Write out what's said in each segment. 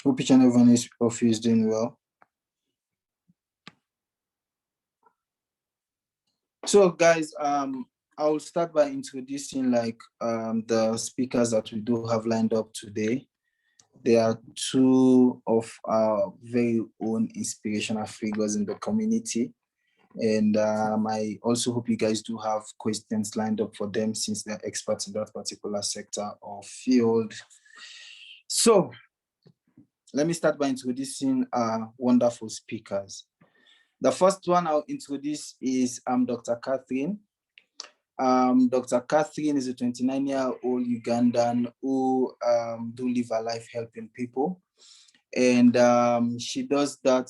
Hope each and everyone of you is doing well. So guys, I will start by introducing the speakers that we do have lined up today. They are two of our very own inspirational figures in the community. And I also hope you guys do have questions lined up for them since they're experts in that particular sector or field. So let me start by introducing our wonderful speakers. The first one I'll introduce is Dr. Catherine. Dr. Catherine is a 29-year-old Ugandan who do live her life helping people. And she does that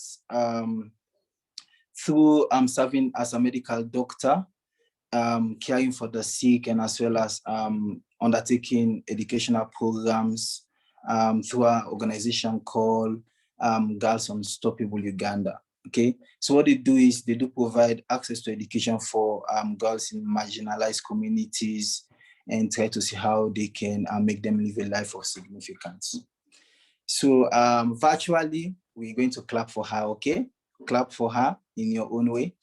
through serving as a medical doctor, caring for the sick, and as well as undertaking educational programs through an organization called Girls Unstoppable Uganda. Okay, so what they do is they do provide access to education for girls in marginalized communities and try to see how they can make them live a life of significance. So virtually, we're going to clap for her, okay? Clap for her in your own way.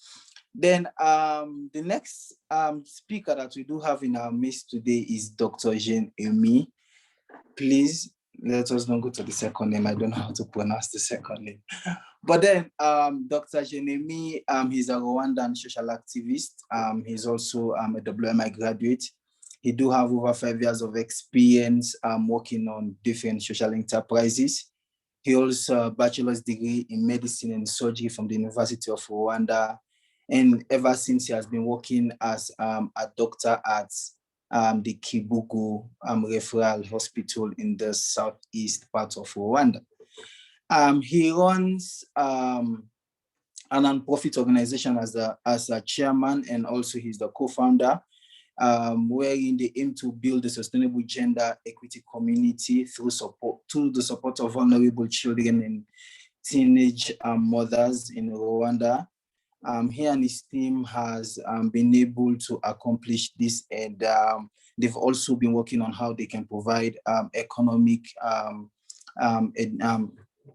Then the next speaker that we do have in our midst today is Dr. Jean Emi. Please, let us not go to the second name. I don't know how to pronounce the second name. But then Dr. Jenemi, he's a Rwandan social activist. He's also a WMI graduate. He do have over 5 years of experience working on different social enterprises. He also a bachelor's degree in medicine and surgery from the University of Rwanda. And ever since he has been working as a doctor at the Kibugu Referral Hospital in the southeast part of Rwanda. He runs a non-profit organization as a chairman, and also he's the co-founder, wherein they aim to build a sustainable gender equity community through the support of vulnerable children and teenage mothers in Rwanda. He and his team has been able to accomplish this, and they've also been working on how they can provide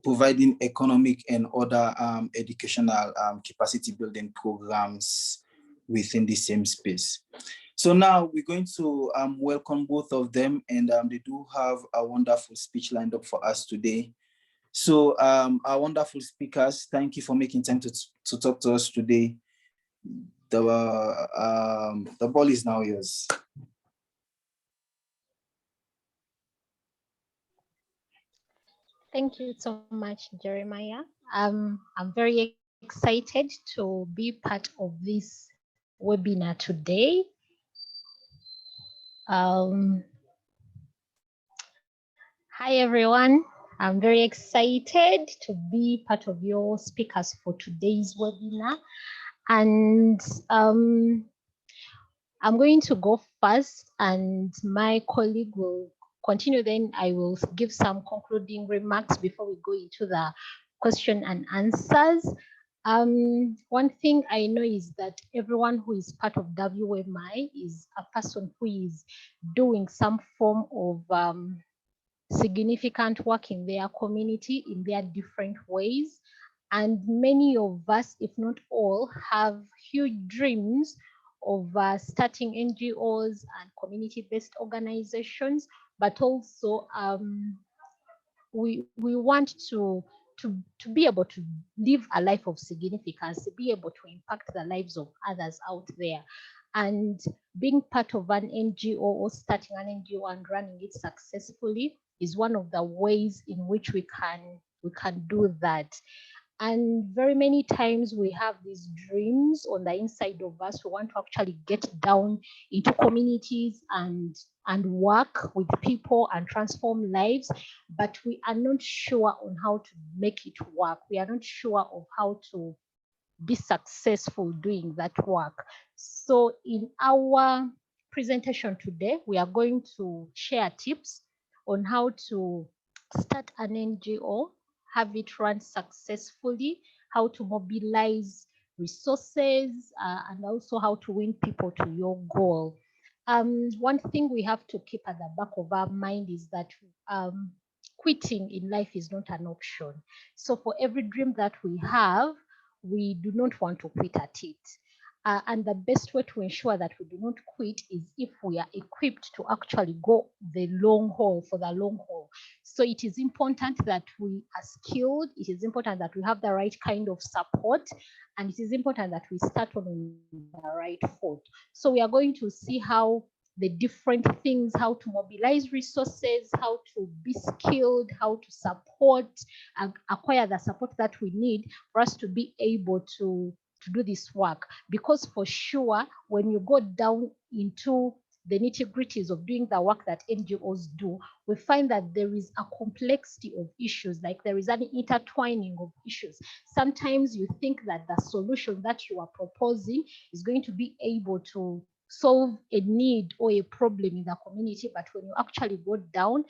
providing economic and other educational capacity building programs within the same space. So now we're going to welcome both of them, and they do have a wonderful speech lined up for us today. So our wonderful speakers, thank you for making time to talk to us today. The ball is now yours. Thank you so much, Jeremiah. I'm very excited to be part of this webinar today. Hi, everyone. I'm very excited to be part of your speakers for today's webinar. And I'm going to go first, and my colleague will continue. Then I will give some concluding remarks before we go into the question and answers. One thing I know is that everyone who is part of WMI is a person who is doing some form of significant work in their community in their different ways. And many of us, if not all, have huge dreams of starting NGOs and community-based organizations, but also we want to be able to live a life of significance, to be able to impact the lives of others out there. And being part of an NGO or starting an NGO and running it successfully is one of the ways in which we can do that. And very many times we have these dreams on the inside of us. We want to actually get down into communities and work with people and transform lives, but we are not sure on how to make it work. We are not sure of how to be successful doing that work. So in our presentation today, we are going to share tips on how to start an NGO, have it run successfully, how to mobilize resources, and also how to win people to your goal. One thing we have to keep at the back of our mind is that quitting in life is not an option. So for every dream that we have, we do not want to quit at it. And the best way to ensure that we do not quit is if we are equipped to actually go the long haul, for the long haul. So it is important that we are skilled. It is important that we have the right kind of support, and it is important that we start on the right foot. So we are going to see how the different things, how to mobilize resources, how to be skilled, how to support, acquire the support that we need for us to be able to do this work. Because for sure, when you go down into the nitty-gritties of doing the work that NGOs do, we find that there is a complexity of issues, like there is an intertwining of issues. Sometimes you think that the solution that you are proposing is going to be able to solve a need or a problem in the community, but when you actually go down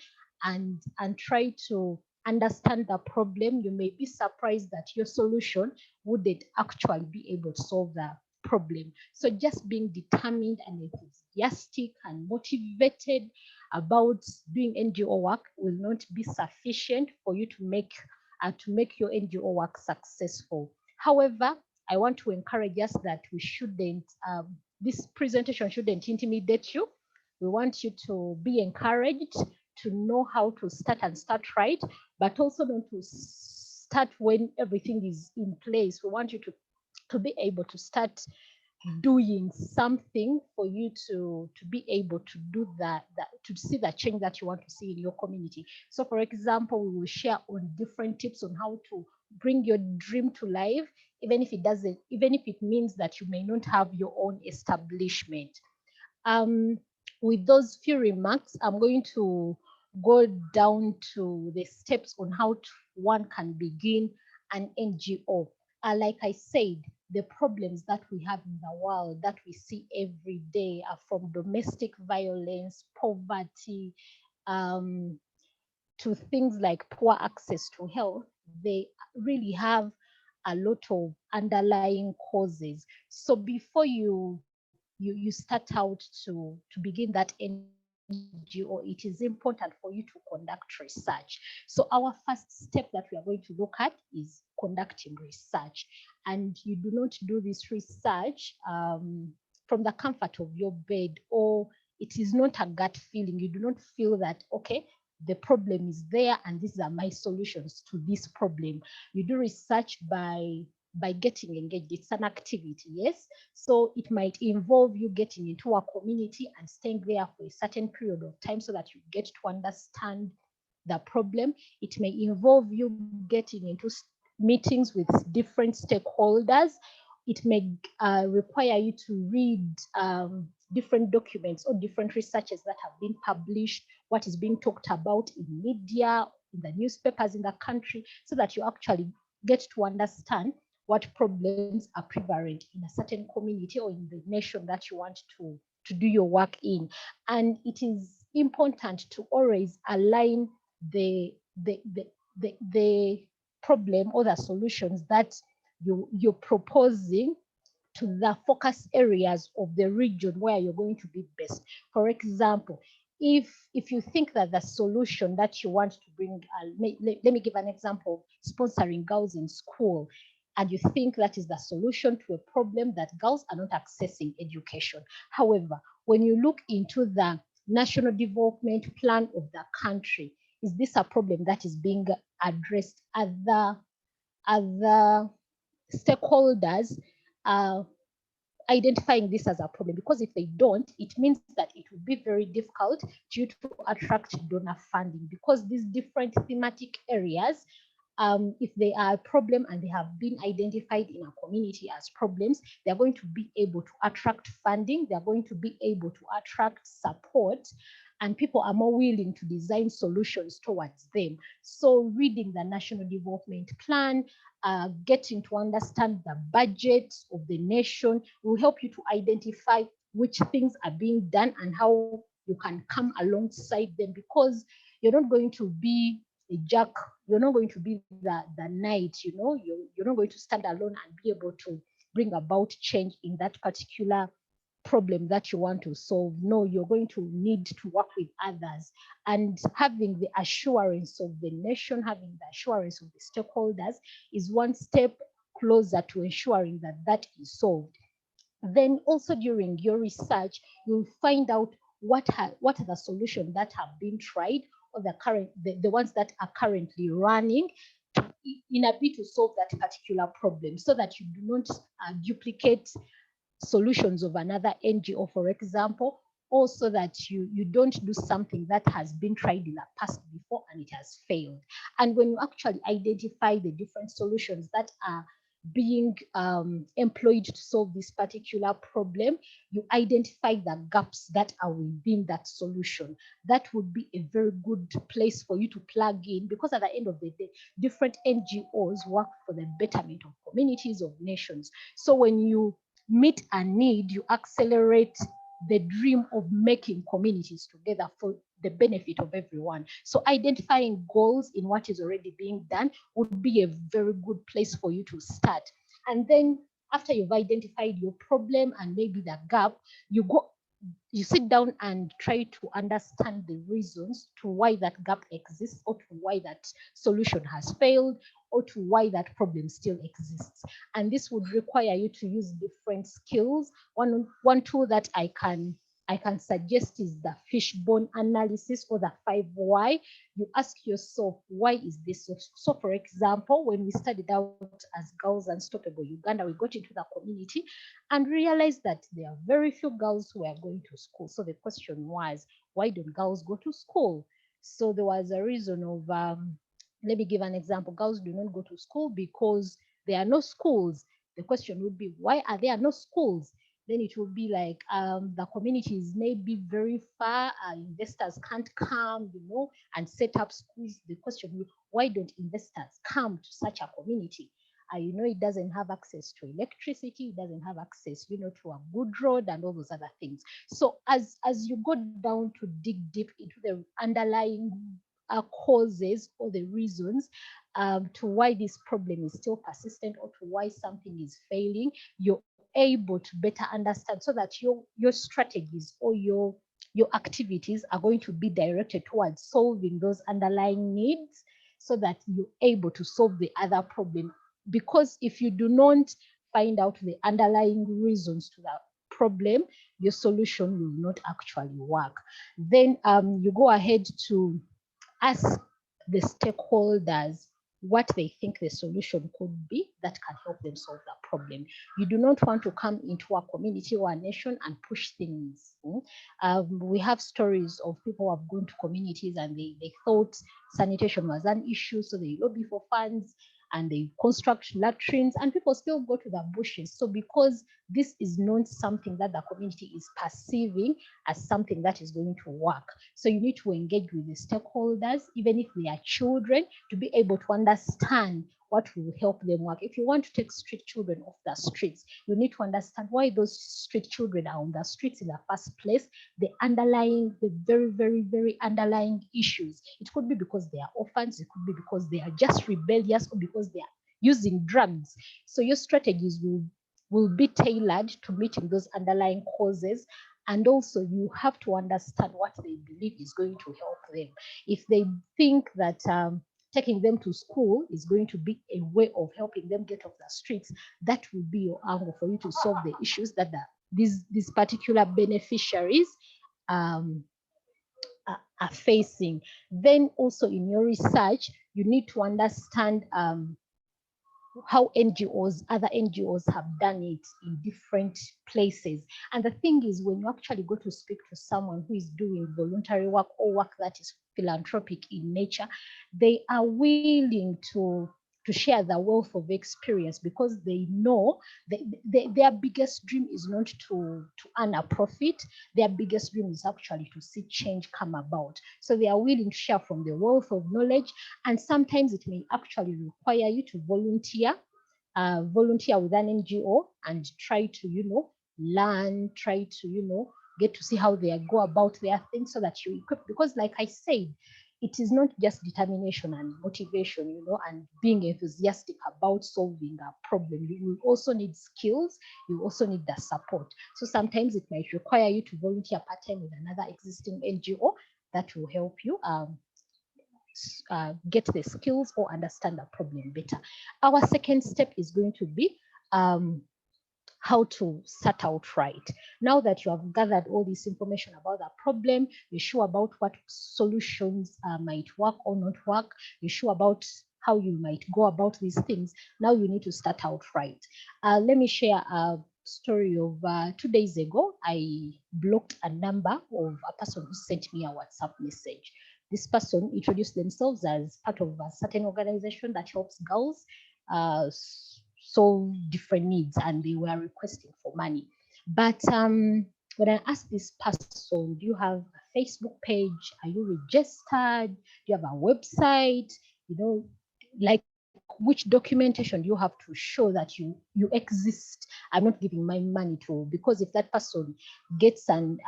and try to understand the problem, you may be surprised that your solution wouldn't actually be able to solve the problem. So just being determined and enthusiastic and motivated about doing NGO work will not be sufficient for you to make your NGO work successful. However, I want to encourage us that we shouldn't, this presentation shouldn't intimidate you. We want you to be encouraged to know how to start and start right, but also not to start when everything is in place. We want you to be able to start doing something for you to be able to do that, to see the change that you want to see in your community. So for example, we will share on different tips on how to bring your dream to life, even if it means that you may not have your own establishment. With those few remarks, I'm going to go down to the steps on how one can begin an NGO. Like I said, the problems that we have in the world that we see every day are from domestic violence, poverty, to things like poor access to health. They really have a lot of underlying causes. So before you start out to begin that NGO, it is important for you to conduct research. So our first step that we are going to look at is conducting research. And you do not do this research from the comfort of your bed, or it is not a gut feeling. You do not feel that, okay, the problem is there and these are my solutions to this problem. You do research by getting engaged. It's an activity, yes? So it might involve you getting into a community and staying there for a certain period of time so that you get to understand the problem. It may involve you getting into meetings with different stakeholders. It may require you to read different documents or different researches that have been published, what is being talked about in media, in the newspapers in the country, so that you actually get to understand what problems are prevalent in a certain community or in the nation that you want to do your work in. And it is important to always align the problem or the solutions that you're proposing to the focus areas of the region where you're going to be best. For example, if you think that the solution that you want to bring, let me give an example of sponsoring girls in school, and you think that is the solution to a problem that girls are not accessing education. However, when you look into the national development plan of the country, is this a problem that is being addressed? Other stakeholders are identifying this as a problem? Because if they don't, it means that it will be very difficult to attract donor funding, because these different thematic areas, if they are a problem and they have been identified in a community as problems, they're going to be able to attract funding, they're going to be able to attract support, and people are more willing to design solutions towards them. So reading the National Development Plan, getting to understand the budget of the nation will help you to identify which things are being done and how you can come alongside them, because you're not going to be a jack, you're not going to be the knight, you're not going to stand alone and be able to bring about change in that particular problem that you want to solve. No, you're going to need to work with others. And having the assurance of the nation, having the assurance of the stakeholders is one step closer to ensuring that that is solved. Then also during your research, you'll find out what are the solutions that have been tried, or the ones that are currently running, in a bid to solve that particular problem, so that you do not duplicate solutions of another NGO, for example, also that you don't do something that has been tried in the past before and it has failed. And when you actually identify the different solutions that are being employed to solve this particular problem, you identify the gaps that are within that solution. That would be a very good place for you to plug in, because at the end of the day, different NGOs work for the betterment of communities, of nations. So when you meet a need, you accelerate the dream of making communities together for the benefit of everyone. So identifying goals in what is already being done would be a very good place for you to start. And then after you've identified your problem and maybe the gap, you sit down and try to understand the reasons to why that gap exists, or to why that solution has failed, or to why that problem still exists. And this would require you to use different skills. One tool that I can suggest is the fishbone analysis, or the 5 why. You ask yourself, why is this? So for example, when we started out as Girls Unstoppable Uganda, we got into the community and realized that there are very few girls who are going to school. So the question was, why don't girls go to school? So there was a reason of, let me give an example. Girls do not go to school because there are no schools. The question would be, why are there no schools? Then it would be like, the communities may be very far, investors can't come, and set up schools. The question would be, why don't investors come to such a community? It doesn't have access to electricity, it doesn't have access, to a good road and all those other things. So as you go down to dig deep into the underlying causes or the reasons to why this problem is still persistent, or to why something is failing, you're able to better understand, so that your strategies or your activities are going to be directed towards solving those underlying needs, so that you're able to solve the other problem. Because if you do not find out the underlying reasons to that problem, your solution will not actually work. Then you go ahead to ask the stakeholders what they think the solution could be that can help them solve that problem. You do not want to come into a community or a nation and push things. We have stories of people who have gone to communities and they thought sanitation was an issue, so they lobby for funds and they construct latrines, and people still go to the bushes. So because this is not something that the community is perceiving as something that is going to work, so you need to engage with the stakeholders, even if they are children, to be able to understand what will help them work. If you want to take street children off the streets, you need to understand why those street children are on the streets in the first place, the very, very, very underlying issues. It could be because they are orphans, it could be because they are just rebellious, or because they are using drugs. So your strategies will be tailored to meeting those underlying causes. And also you have to understand what they believe is going to help them. If they think that taking them to school is going to be a way of helping them get off the streets, that will be your angle for you to solve the issues that these particular beneficiaries are facing. Then also in your research, you need to understand how other NGOs have done it in different places. And the thing is, when you actually go to speak to someone who is doing voluntary work or work that is philanthropic in nature, they are willing to share the wealth of experience, because they know their biggest dream is not to earn a profit. Their biggest dream is actually to see change come about. So they are willing to share from the wealth of knowledge. And sometimes it may actually require you to volunteer with an NGO and try to, learn, try to, get to see how they go about their things, so that you equip. Because like I said, it is not just determination and motivation, you know, and being enthusiastic about solving a problem. You will also need skills. You also need the support. So sometimes it might require you to volunteer part-time with another existing NGO that will help you get the skills or understand the problem better. Our second step is going to be how to start out right. Now that you have gathered all this information about the problem, you're sure about what solutions might work or not work, you're sure about how you might go about these things. Now you need to start out right. Let me share a story of 2 days ago. I blocked a number of a person who sent me a WhatsApp message. This person introduced themselves as part of a certain organization that helps girls solve different needs, and they were requesting for money. But when I asked this person, do you have a Facebook page? Are you registered? Do you have a website? You know, like which documentation do you have to show that you exist? I'm not giving my money to, because if that person gets an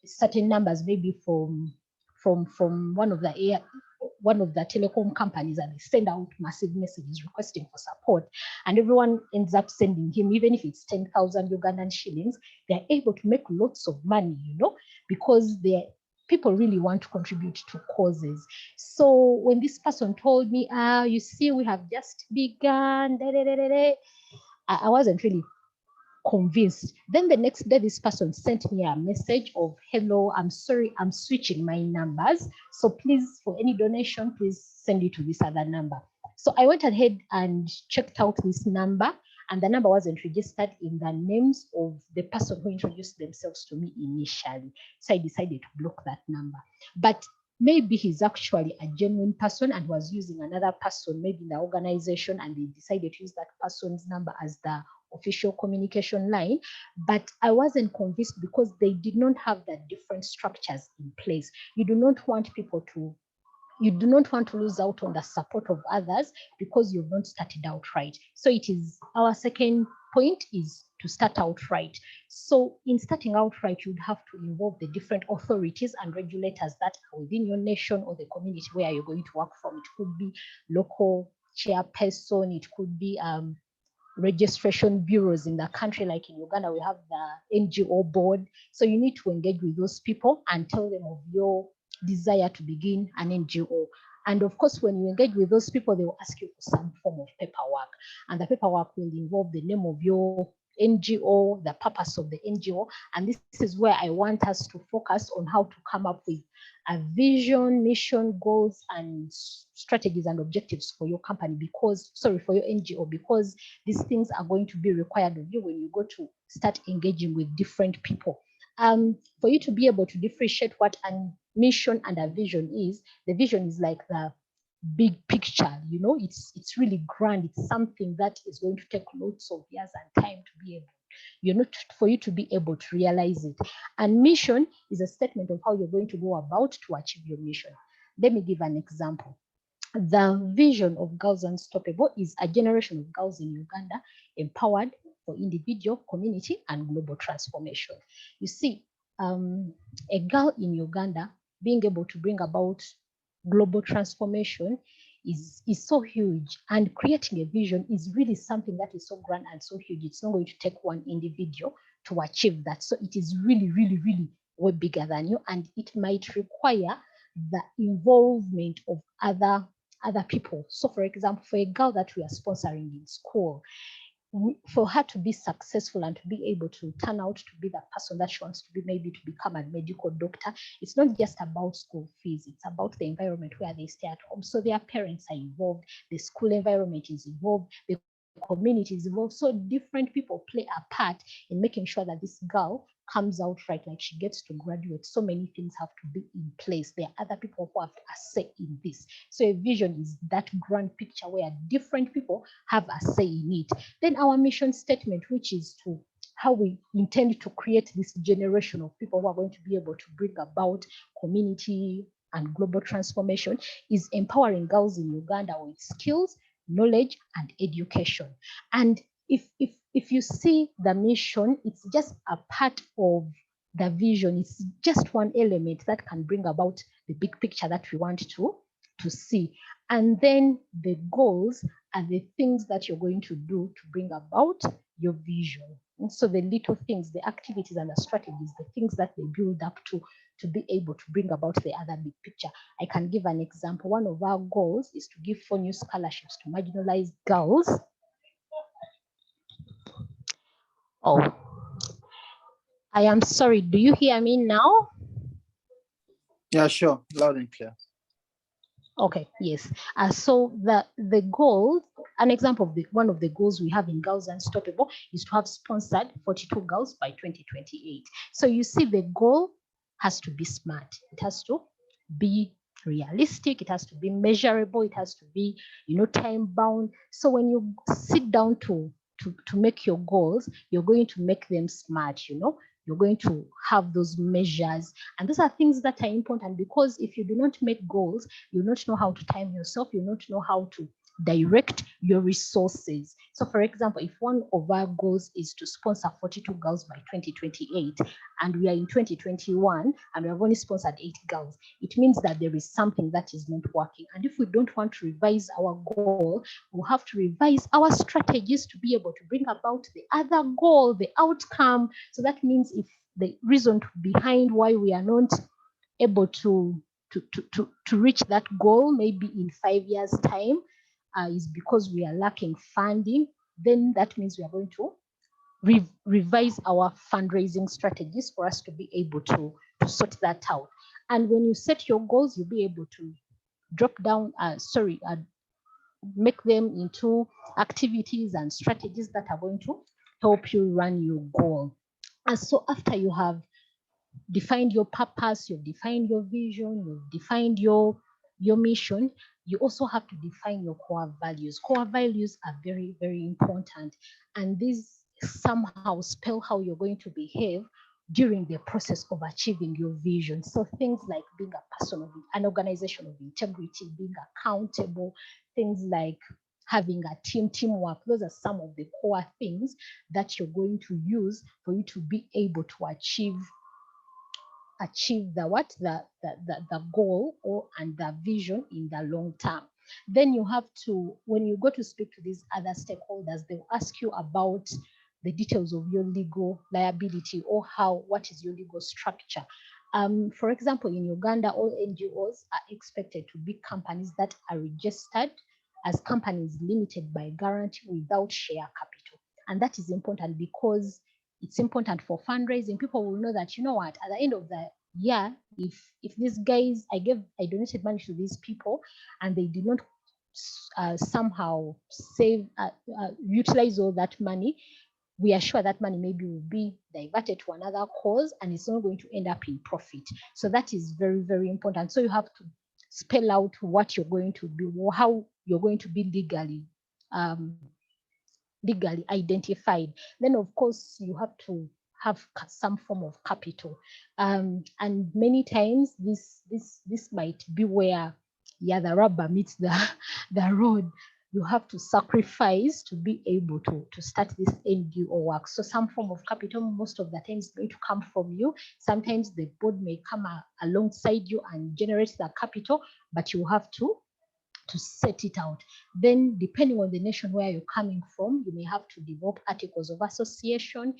certain numbers, maybe from one of the telecom companies, and they send out massive messages requesting for support, and everyone ends up sending him, even if it's 10,000 Ugandan shillings, they're able to make lots of money, you know, because people really want to contribute to causes. So when this person told me, you see, we have just begun, I wasn't really convinced. Then the next day, this person sent me a message of, hello, I'm sorry, I'm switching my numbers. So please, for any donation, please send it to this other number. So I went ahead and checked out this number, and the number wasn't registered in the names of the person who introduced themselves to me initially. So I decided to block that number. But maybe he's actually a genuine person and was using another person, maybe in the organization, and they decided to use that person's number as the official communication line. But I wasn't convinced because they did not have the different structures in place. You do not want to lose out on the support of others because you've not started out right. So it is our second point, is to start out right. So in starting out right, you'd have to involve the different authorities and regulators that are within your nation or the community where you're going to work from. It could be local chairperson, it could be registration bureaus in the country. Like in Uganda, we have the NGO board. So you need to engage with those people and tell them of your desire to begin an NGO. And of course, when you engage with those people, they will ask you for some form of paperwork. And the paperwork will involve the name of your NGO, the purpose of the NGO. And this is where I want us to focus on how to come up with a vision, mission, goals, and strategies and objectives for your company, for your NGO, because these things are going to be required of you when you go to start engaging with different people. For you to be able to differentiate what a mission and a vision is, the vision is like the big picture, you know, it's really grand. It's something that is going to take lots of years and time to be able, for you to be able to realize it. And mission is a statement of how you're going to go about to achieve your mission. Let me give an example. The vision of Girls Unstoppable is a generation of girls in Uganda empowered for individual, community, and global transformation. You see, a girl in Uganda being able to bring about global transformation is so huge, and creating a vision is really something that is so grand and so huge. It's not going to take one individual to achieve that. So it is really, really, really way bigger than you, and it might require the involvement of other people. So for example, for a girl that we are sponsoring in school, for her to be successful and to be able to turn out to be the person that she wants to be, maybe to become a medical doctor, it's not just about school fees, it's about the environment where they stay at home. So their parents are involved, the school environment is involved, the community is involved. So different people play a part in making sure that this girl comes out right, like she gets to graduate. So many things have to be in place. There are other people who have a say in this. So a vision is that grand picture where different people have a say in it. Then our mission statement, which is to how we intend to create this generation of people who are going to be able to bring about community and global transformation, is empowering girls in Uganda with skills, knowledge, and education. And if you see the mission, it's just a part of the vision. It's just one element that can bring about the big picture that we want to see. And then the goals are the things that you're going to do to bring about your vision. And so the little things, the activities and the strategies, the things that they build up to be able to bring about the other big picture. I can give an example. One of our goals is to give 4 new scholarships to marginalized girls. Oh, I am sorry. Do you hear me now? Yeah, sure. Loud and clear. Okay, yes. So the goal, an example of one of the goals we have in Girls Unstoppable is to have sponsored 42 girls by 2028. So you see, the goal has to be smart. It has to be realistic. It has to be measurable. It has to be, time bound. So when you sit down to make your goals, you're going to make them smart. You're going to have those measures, and those are things that are important, because if you do not make goals, you'll not know how to time yourself, you'll not know how to direct your resources. So for example, if one of our goals is to sponsor 42 girls by 2028, and we are in 2021 and we have only sponsored 8 girls, it means that there is something that is not working. And if we don't want to revise our goal, we'll have to revise our strategies to be able to bring about the other goal, the outcome. So that means if the reason behind why we are not able to reach that goal, maybe in 5 years' time, is because we are lacking funding, then that means we are going to revise our fundraising strategies for us to be able to sort that out. And when you set your goals, you'll be able to drop down, make them into activities and strategies that are going to help you run your goal. And so after you have defined your purpose, you've defined your vision, you've defined your mission, you also have to define your core values. Core values are very, very important. And these somehow spell how you're going to behave during the process of achieving your vision. So things like being a person of an organization of integrity, being accountable, things like having a teamwork, those are some of the core things that you're going to use for you to be able to achieve the goal and the vision in the long term. Then you have to, when you go to speak to these other stakeholders, they'll ask you about the details of your legal liability, or what is your legal structure. For example, in Uganda, all NGOs are expected to be companies that are registered as companies limited by guarantee without share capital. And that is important because it's important for fundraising. People will know that, at the end of the year, if these guys, I donated money to these people and they did not somehow utilize all that money, we are sure that money maybe will be diverted to another cause and it's not going to end up in profit. So that is very, very important. So you have to spell out what you're going to do, or how you're going to be legally identified. Then of course you have to have some form of capital, and many times this might be where the rubber meets the road. You have to sacrifice to be able to start this NGO work. So some form of capital, most of the time, is going to come from you. Sometimes the board may come alongside you and generate the capital, but you have to set it out. Then depending on the nation where you're coming from, you may have to develop articles of association,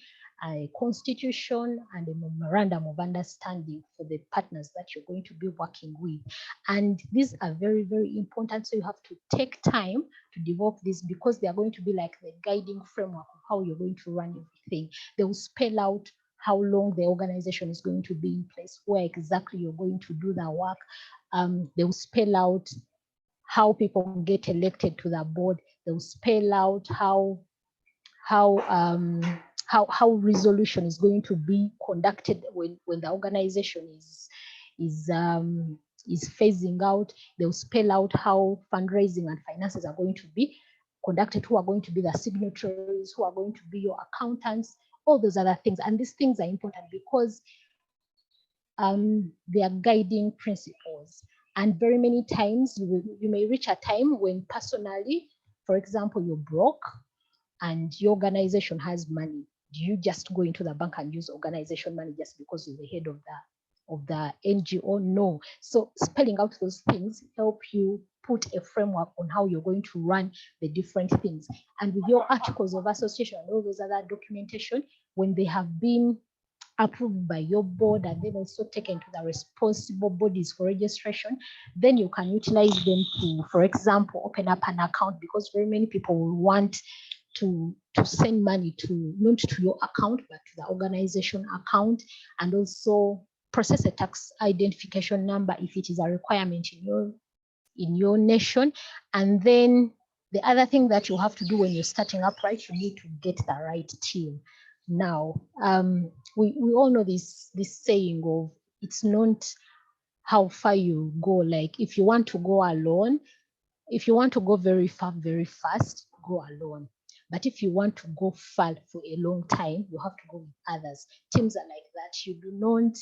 a constitution, and a memorandum of understanding for the partners that you're going to be working with. And these are very, very important. So you have to take time to develop this, because they are going to be like the guiding framework of how you're going to run everything. They will spell out how long the organization is going to be in place, where exactly you're going to do the work. They will spell out how people get elected to the board. They'll spell out how resolution is going to be conducted when the organization is phasing out. They'll spell out how fundraising and finances are going to be conducted, who are going to be the signatories, who are going to be your accountants, all those other things. And these things are important because they are guiding principles. And very many times you may reach a time when personally, for example, you're broke and your organization has money. Do you just go into the bank and use organization money just because you're the head of of the NGO? No. So spelling out those things help you put a framework on how you're going to run the different things. And with your articles of association and all those other documentation, when they have been approved by your board and then also taken to the responsible bodies for registration, then you can utilize them to, for example, open up an account, because very many people will want to send money to, not to your account, but to the organization account, and also process a tax identification number if it is a requirement in your nation. And then the other thing that you have to do when you're starting up, right, you need to get the right team. Now, we all know this saying of, it's not how far you go. Like, if you want to go alone, if you want to go very far, very fast, go alone. But if you want to go far for a long time, you have to go with others. Teams are like that. You do not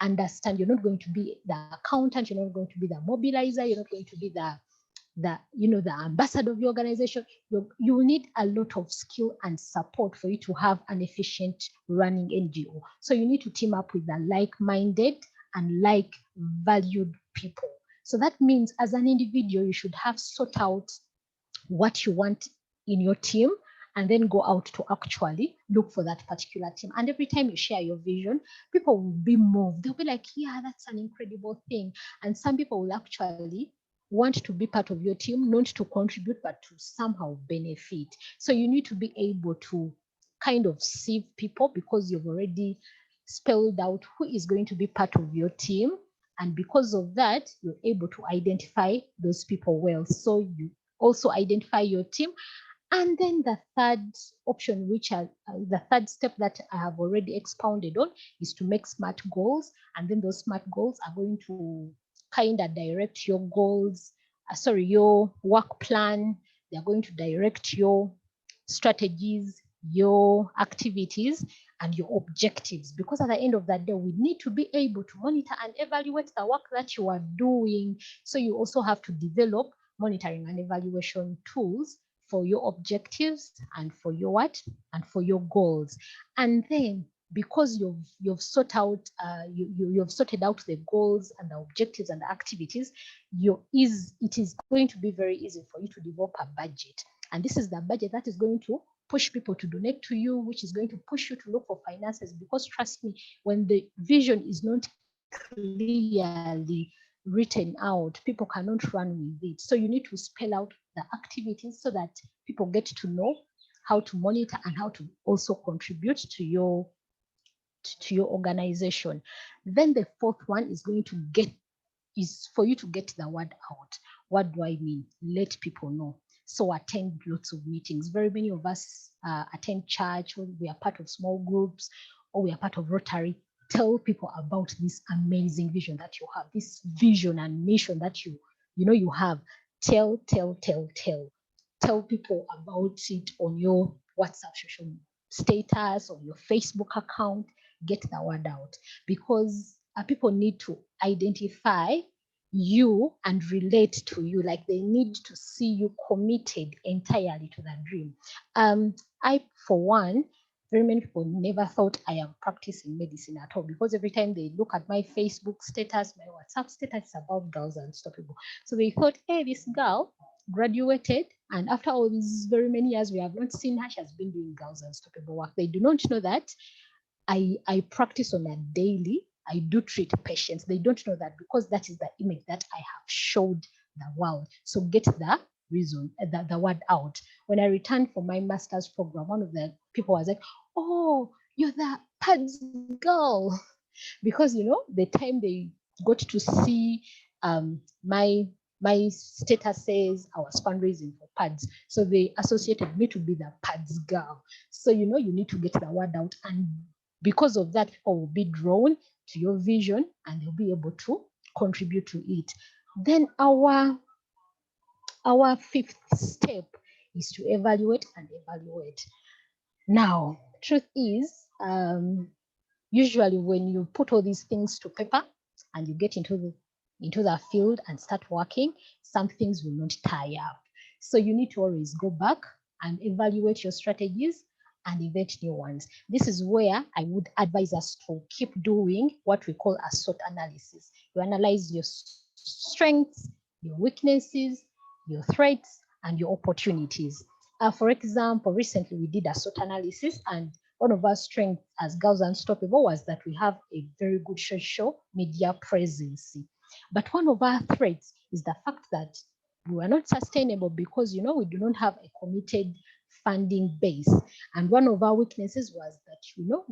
understand. You're not going to be the accountant. You're not going to be the mobilizer. You're not going to be the ambassador of your organization. You will need a lot of skill and support for you to have an efficient running NGO. So you need to team up with the like-minded and like-valued people. So that means, as an individual, you should have sought out what you want in your team, and then go out to actually look for that particular team. And every time you share your vision, people will be moved. They'll be like, yeah, that's an incredible thing. And some people will actually want to be part of your team, not to contribute, but to somehow benefit. So you need to be able to kind of sieve people, because you've already spelled out who is going to be part of your team. And because of that, you're able to identify those people well. So you also identify your team. And then the third option, the third step that I have already expounded on, is to make SMART goals. And then those SMART goals are going to kind of direct your goals, your work plan. They're going to direct your strategies, your activities, and your objectives. Because at the end of that day, we need to be able to monitor and evaluate the work that you are doing. So you also have to develop monitoring and evaluation tools for your objectives and for your and for your goals. And then, because you've sorted out the goals and the objectives and the activities, it is going to be very easy for you to develop a budget. And this is the budget that is going to push people to donate to you, which is going to push you to look for finances. Because trust me, when the vision is not clearly written out, people cannot run with it. So you need to spell out the activities so that people get to know how to monitor and how to also contribute to your organization. Then the fourth one is for you to get the word out. What do I mean? Let people know. So attend lots of meetings. Very many of us attend church, or we are part of small groups, or we are part of Rotary. Tell people about this amazing vision that you have, this vision and mission that you have. Tell people about it on your WhatsApp social status, on your Facebook account. Get the word out, because people need to identify you and relate to you. Like, they need to see you committed entirely to that dream. I, for one, very many people never thought I am practicing medicine at all, because every time they look at my Facebook status, my WhatsApp status, is about Girls Unstoppable. So they thought, hey, this girl graduated, and after all these very many years, we have not seen her. She has been doing Girls Unstoppable work. They do not know that I practice on a daily. I do treat patients. They don't know that, because that is the image that I have showed the world. So get the reason, the word out. When I returned from my master's program, one of the people was like, oh, you're the PADS girl. Because, the time they got to see my status says I was fundraising for PADS. So they associated me to be the PADS girl. So, you need to get the word out. And because of that, people will be drawn to your vision and they'll be able to contribute to it. Then our fifth step is to evaluate and evaluate. Now, truth is, usually when you put all these things to paper and you get into the field and start working, some things will not tie up. So you need to always go back and evaluate your strategies and invent new ones. This is where I would advise us to keep doing what we call a SWOT analysis. You analyze your strengths, your weaknesses, your threats, and your opportunities. For example, recently we did a SWOT analysis, and one of our strengths as Girls Unstoppable was that we have a very good social media presence. But one of our threats is the fact that we are not sustainable because, we do not have a committed funding base. And one of our weaknesses was that,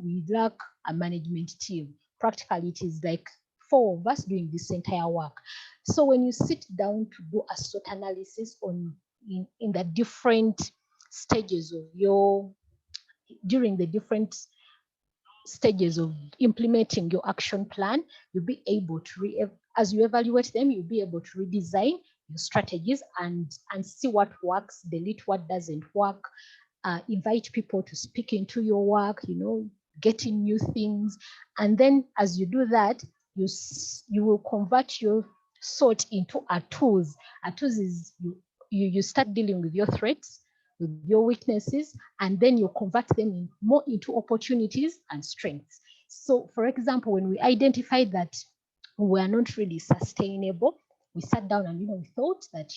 we lack a management team. Practically, it is like 4 of us doing this entire work. So when you sit down to do a SWOT analysis in the different stages of during the different stages of implementing your action plan, you'll be able to, as you evaluate them, you'll be able to redesign your strategies and see what works, delete what doesn't work, invite people to speak into your work, getting new things. And then as you do that, you will convert your SWOT into a tools. A tools is you start dealing with your threats, with your weaknesses, and then you convert them more into opportunities and strengths. So for example, when we identified that we are not really sustainable, we sat down and we thought that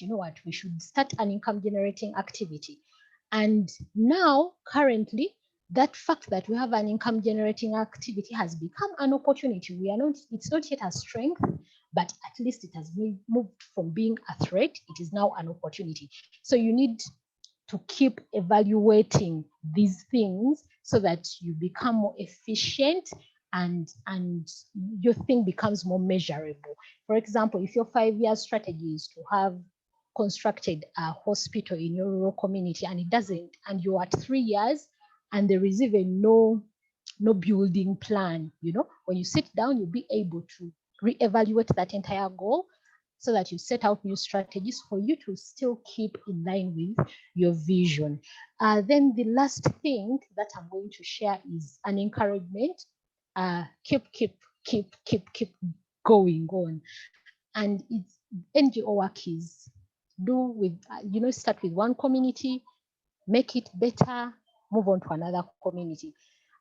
we should start an income generating activity. And now currently that fact that we have an income generating activity has become an opportunity. It's not yet a strength, but at least it has moved from being a threat. It is now an opportunity. So you need to keep evaluating these things so that you become more efficient and your thing becomes more measurable. For example, if your 5-year strategy is to have constructed a hospital in your rural community and it doesn't, and you're at 3 years and there is even no building plan, when you sit down, you'll be able to reevaluate that entire goal so that you set out new strategies for you to still keep in line with your vision. Then the last thing that I'm going to share is an encouragement. Keep going on. And it's NGO work is start with one community, make it better, move on to another community.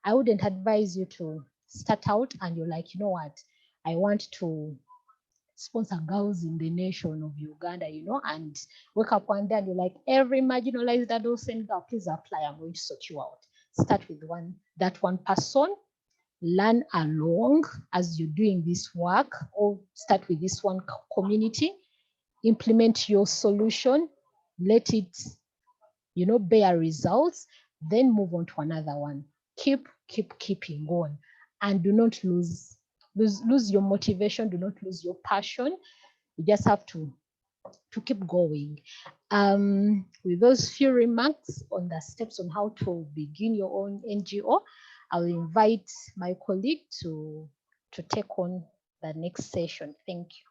I wouldn't advise you to start out and you're like, what, I want to sponsor girls in the nation of Uganda, and wake up one day and you're like, every marginalized adolescent girl, please apply, I'm going to sort you out. Start with that one person, learn along as you're doing this work, or start with this one community, implement your solution, let it, bear results, then move on to another one. Keeping going, and do not lose your motivation, do not lose your passion. You just have to keep going. With those few remarks on the steps on how to begin your own NGO, I'll invite my colleague to take on the next session. Thank you.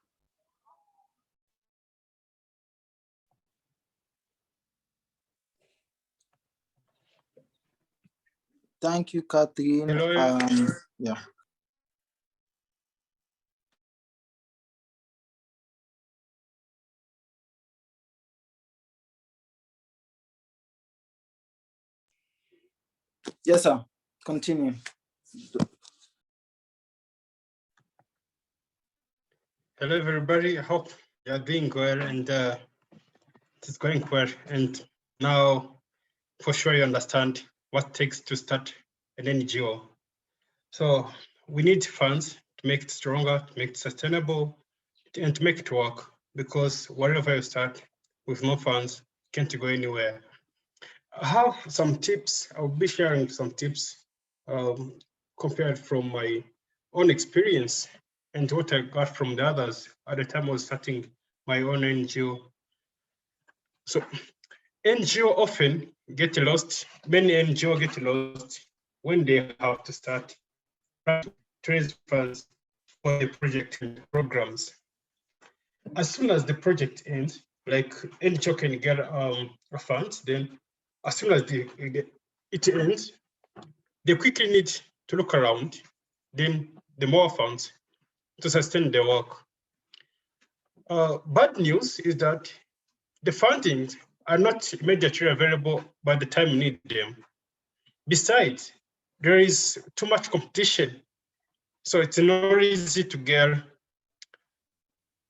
Thank you, Catherine. Hello. Yeah. Yes, sir. Continue. Hello, everybody. I hope you're doing well and it's going well. And now, for sure, you understand what it takes to start an NGO. So we need funds to make it stronger, to make it sustainable, and to make it work. Because wherever you start with no funds, you can't go anywhere. I have some tips. I'll be sharing some tips compared from my own experience and what I got from the others at the time I was starting my own NGO. So NGO often get lost. Many NGO get lost when they have to start to raise funds for the project and programs. As soon as the project ends, like NGO can get a fund, then as soon as it ends, they quickly need to look around, then the more funds to sustain their work. Bad news is that the fundings are not immediately available by the time you need them. Besides, there is too much competition. So it's not easy to get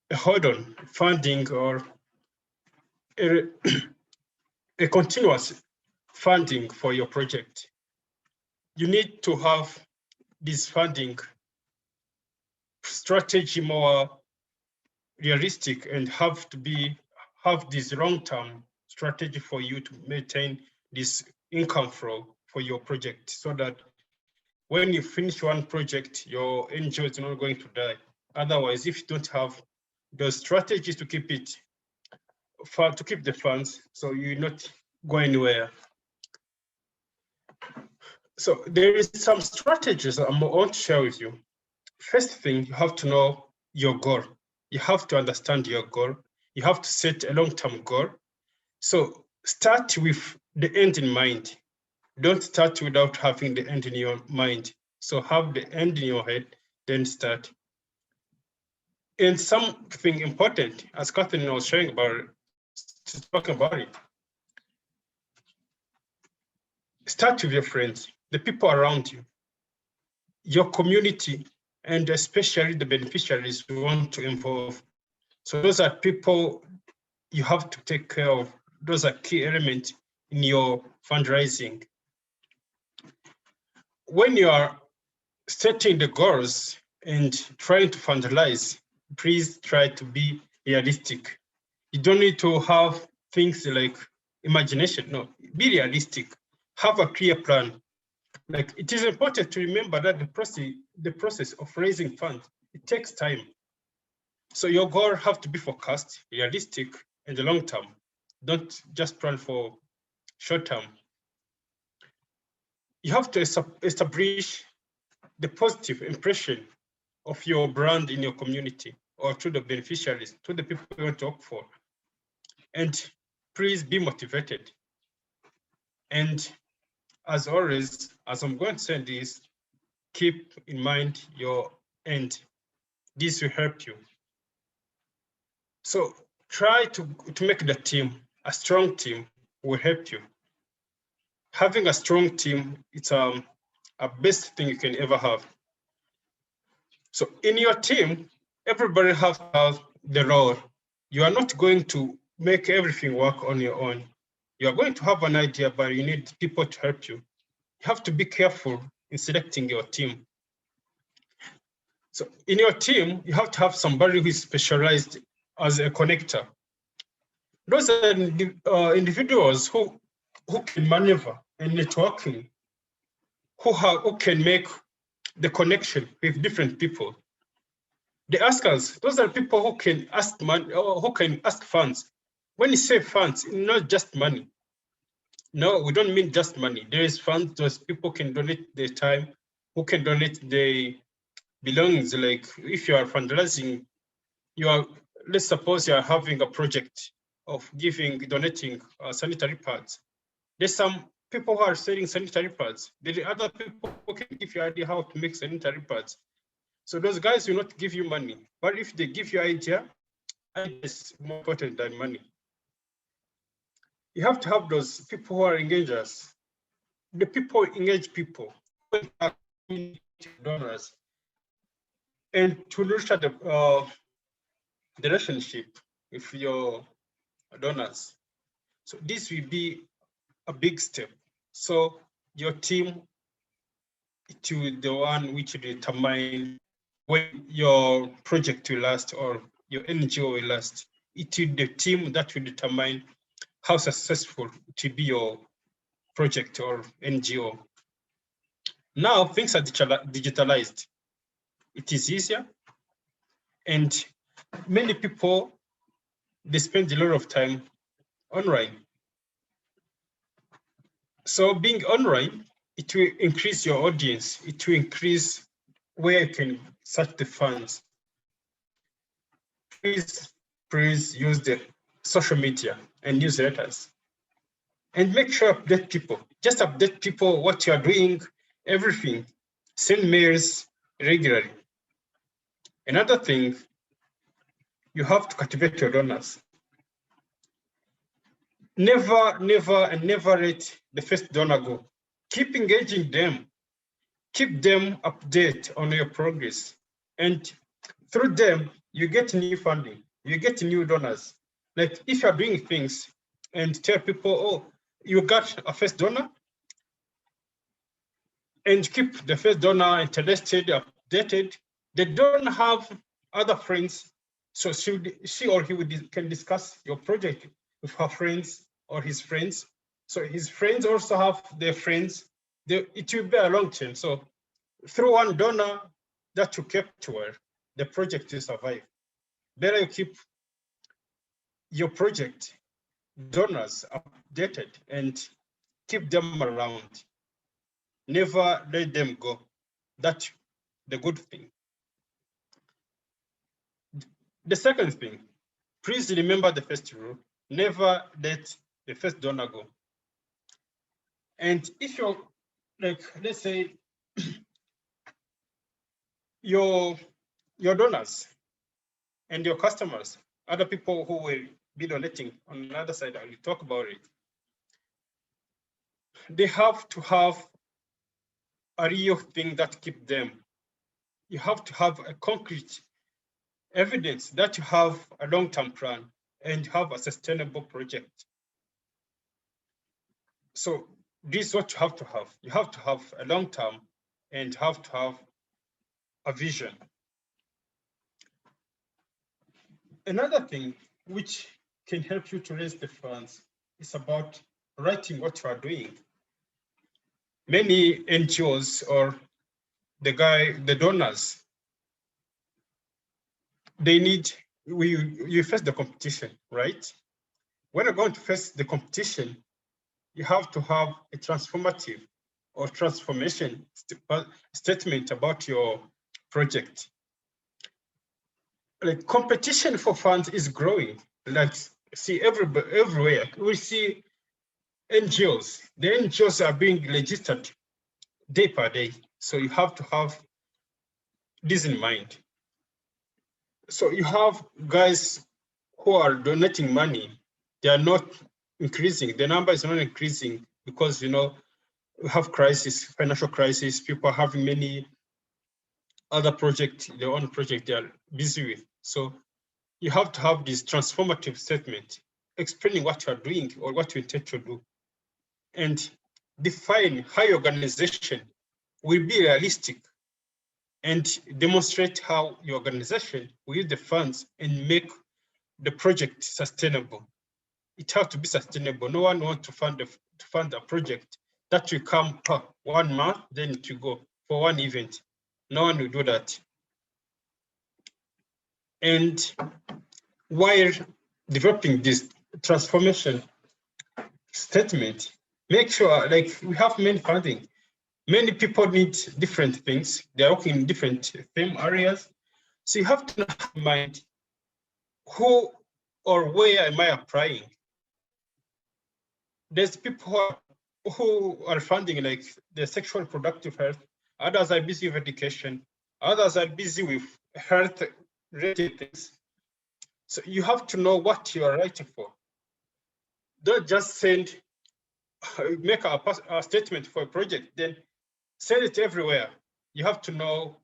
a hold on funding or a continuous funding for your project. You need to have this funding strategy more realistic and have this long-term strategy for you to maintain this income flow for your project, so that when you finish one project, your NGO is not going to die. Otherwise, if you don't have those strategies to keep the funds, so you're not going anywhere. So there is some strategies I want to share with you. First thing, you have to know your goal. You have to understand your goal. You have to set a long-term goal. So start with the end in mind. Don't start without having the end in your mind. So have the end in your head, then start. And something important, as Catherine was sharing about it, talking about it, start with your friends, the people around you, your community, and especially the beneficiaries you want to involve. So those are people you have to take care of. Those are key elements in your fundraising. When you are setting the goals and trying to fundraise, please try to be realistic. You don't need to have things like imagination. No, be realistic. Have a clear plan. Like, it is important to remember that the process of raising funds, it takes time. So your goal have to be forecast, realistic, and the long term. Don't just plan for short term. You have to establish the positive impression of your brand in your community or to the beneficiaries, to the people you want to work for. And please be motivated. And as always, as I'm going to say this, keep in mind your end. This will help you. So try to make the team, a strong team will help you. Having a strong team, it's a best thing you can ever have. So in your team, everybody has the role. You are not going to make everything work on your own. You are going to have an idea, but you need people to help you. You have to be careful in selecting your team. So in your team, you have to have somebody who is specialized as a connector. Those are individuals who can maneuver and networking, who can make the connection with different people. The askers, those are people who can ask money or who can ask funds. When you say funds, not just money. No, we don't mean just money. There is funds, those people can donate their time, who can donate their belongings. Like if you are fundraising, let's suppose you are having a project of donating sanitary pads. There's some people who are selling sanitary pads. There are other people who can give you idea how to make sanitary pads. So those guys will not give you money, but if they give you idea is more important than money. You have to have those people who are engagers. The people engage people, donors, and to nurture the relationship with your donors. So this will be a big step. So your team to the one which will determine when your project will last or your NGO will last. It will be the team that will determine how successful it will be your project or NGO. Now things are digitalized. It is easier, and many people, they spend a lot of time online. So being online, it will increase your audience. It will increase where you can search the funds. Please use the social media and newsletters. And make sure to update people. Just update people what you are doing, everything. Send mails regularly. Another thing, you have to cultivate your donors. Never let the first donor go. keep engaging them, keep them update on your progress. And through them, you get new funding, you get new donors. Like if you're doing things and tell people, oh, you got a first donor, and keep the first donor interested, updated. They don't have other friends, so she or he can discuss your project with her friends or his friends. So his friends also have their friends. It will be a long term. So through one donor that you kept to where the project will survive. Better you keep your project donors updated and keep them around. Never let them go. That's the good thing. The second thing, please remember the first rule, never let the first donor go. And if you're like, let's say your donors and your customers, other people who will be donating on the other side, I will talk about it. They have to have a real thing that keep them. You have to have a concrete evidence that you have a long-term plan and have a sustainable project. So this is what you have to have. You have to have a long-term and have to have a vision. Another thing which can help you to raise the funds is about writing what you are doing. Many NGOs or the donors, you face the competition, right? When you're going to face the competition, you have to have a transformative or transformation statement about your project. Like competition for funds is growing. Like see everywhere. We see NGOs. The NGOs are being registered day per day. So you have to have this in mind. So you have guys who are donating money. They are not increasing. The number is not increasing because, you know, we have crisis, financial crisis. People are having many other projects, their own project they are busy with. So you have to have this transformative statement explaining what you are doing or what you intend to do, and define how your organization will be realistic and demonstrate how your organization will use the funds and make the project sustainable. It has to be sustainable. No one wants to fund a project that will come 1 month, then it will go for one event. No one will do that. And while developing this transformation statement, make sure, like, we have many funding. Many people need different things. They're working in different theme areas. So you have to have in mind who or where am I applying? There's people who are funding like the sexual reproductive health. Others are busy with education. Others are busy with health-related things. So you have to know what you are writing for. Don't just make a statement for a project, then send it everywhere. You have to know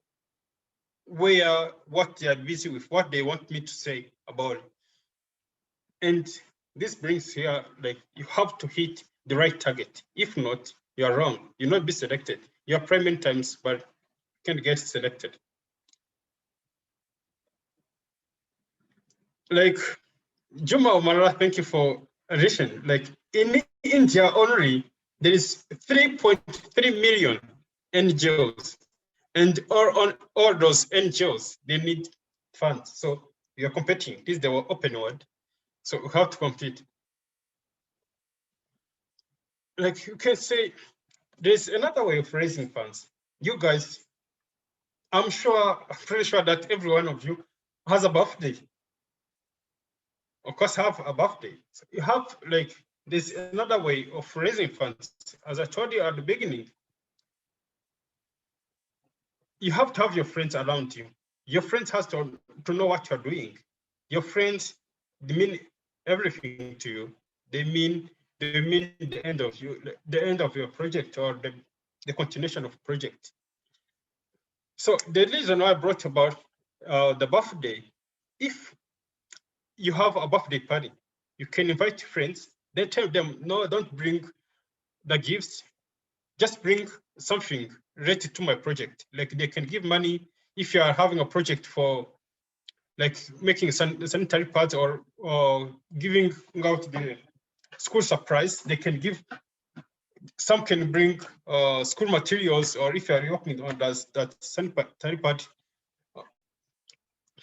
what they are busy with, what they want me to say about it. And this brings here, like, you have to hit the right target. If not, you are wrong. You'll not be selected. You apply many times, but can't get selected. Like, Juma Omara, thank you for addition. Like, in India only, there is 3.3 million NGOs, and all those NGOs, they need funds. So you're competing. This is the open word. So we have to compete. Like, you can say, there's another way of raising funds. You guys, I'm pretty sure that every one of you has a birthday. Of course, have a birthday. So you have, like, there's another way of raising funds. As I told you at the beginning, you have to have your friends around you. Your friends has to know what you're doing. Your friends, they mean everything to you. They mean do you mean the end of your project or the continuation of project? So the reason I brought about the birthday, if you have a birthday party, you can invite friends. Then tell them, no, don't bring the gifts. Just bring something related to my project. Like they can give money if you are having a project for like making sanitary pads or giving out the school supplies. They can give, some can bring school materials, or if you are working on that sanitary pad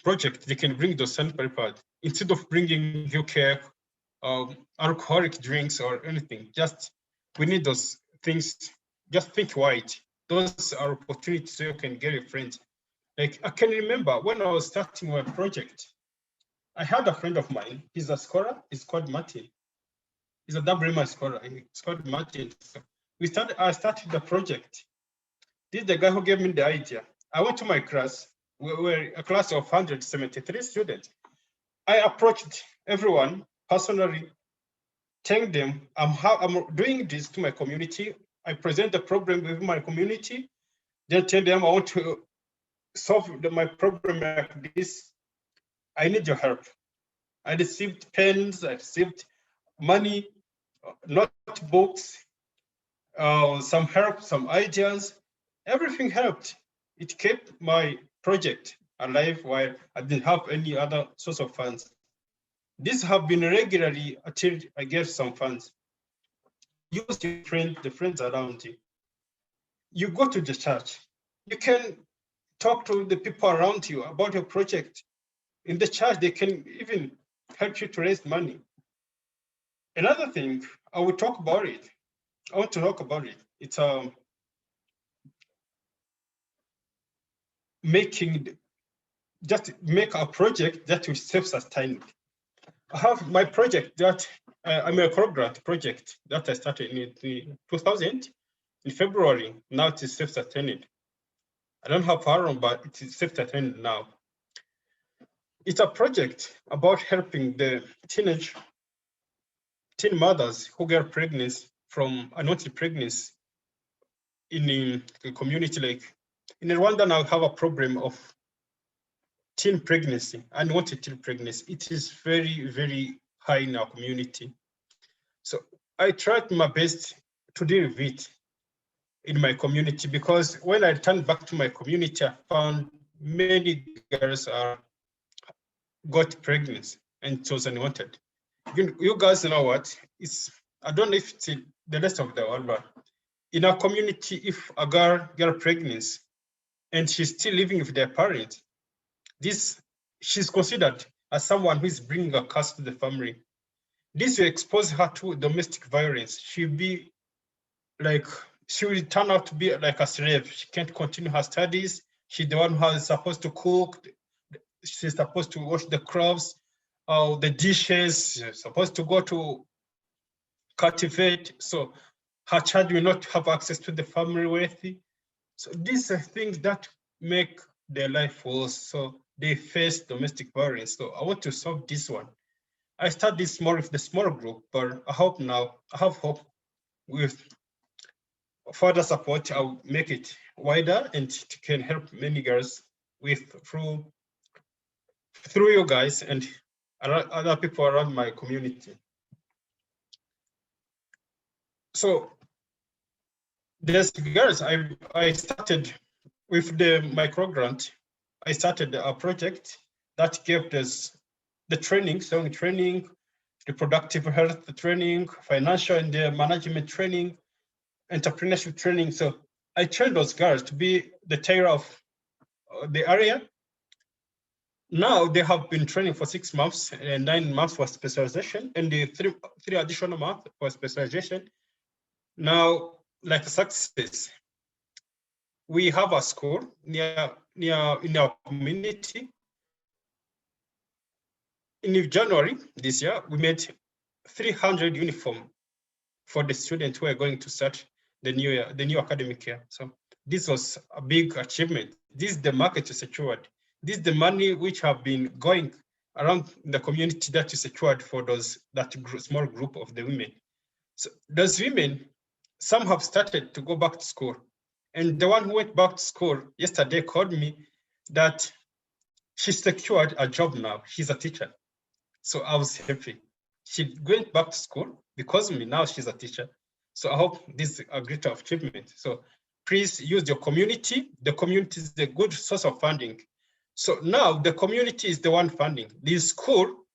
project, they can bring those sanitary pads instead of bringing you cake, alcoholic drinks or anything. Just we need those things. Just think wide. Those are opportunities so you can get a friend. Like I can remember when I was starting my project, I had a friend of mine. He's a scholar. He's called Martin. He's a WMI scholar. He's called Martin. So I started the project. This is the guy who gave me the idea. I went to my class. We were a class of 173 students. I approached everyone personally, telling them I'm doing this to my community. I present the problem with my community. Then tell them I want to solve my problem like this. I need your help. I received pens, I received money, notebooks, some help, some ideas. Everything helped. It kept my project alive while I didn't have any other source of funds. This have been regularly until I get some funds. Use your friend, the friends around you. You go to the church. You can talk to the people around you about your project. In the church, they can even help you to raise money. Another thing, I will talk about it. I want to talk about it. It's just make a project that will self-sustain. I have my project that I'm a grant project that I started in 2000 in February. Now it is self-sustained. I don't have how long, but it is self-sustained now. It's a project about helping the teen mothers who get pregnant from unwanted pregnancy in the community. Like in Rwanda now, have a problem of teen pregnancy, unwanted teen pregnancy. It is very, very high in our community. So I tried my best to deal with it in my community, because when I returned back to my community, I found many girls got pregnant and it was unwanted. You guys know what? I don't know if it's the rest of the world, but in our community, if a girl get pregnant and she's still living with their parents, she's considered as someone who is bringing a curse to the family. This will expose her to domestic violence. She will turn out to be like a slave. She can't continue her studies. She's the one who is supposed to cook. She's supposed to wash the clothes, the dishes. She's supposed to go to Cultivate. So her child will not have access to the family wealth. So these are things that make their life worse. So they face domestic violence. So I want to solve this one. I start this more with the small group, but I have hope with further support, I'll make it wider and it can help many girls through you guys and other people around my community. So there's girls, I started with the microgrant. I started a project that gave us the training, sewing training, reproductive health training, financial and management training, entrepreneurship training. So I trained those girls to be the tailor of the area. Now they have been training for 6 months and 9 months for specialization, and the three additional months for specialization. Now, like success, we have a school near in our community. In January this year, we made 300 uniforms for the students who are going to start the new academic year. So this was a big achievement. This is the market secured. This is the money which have been going around the community that is secured for that small group of the women. So those women, some have started to go back to school. And the one who went back to school yesterday called me that she secured a job now. She's a teacher. So I was happy. She went back to school because of me. Now she's a teacher. So I hope this is a great achievement. So please use your community. The community is a good source of funding. So now the community is the one funding. The school,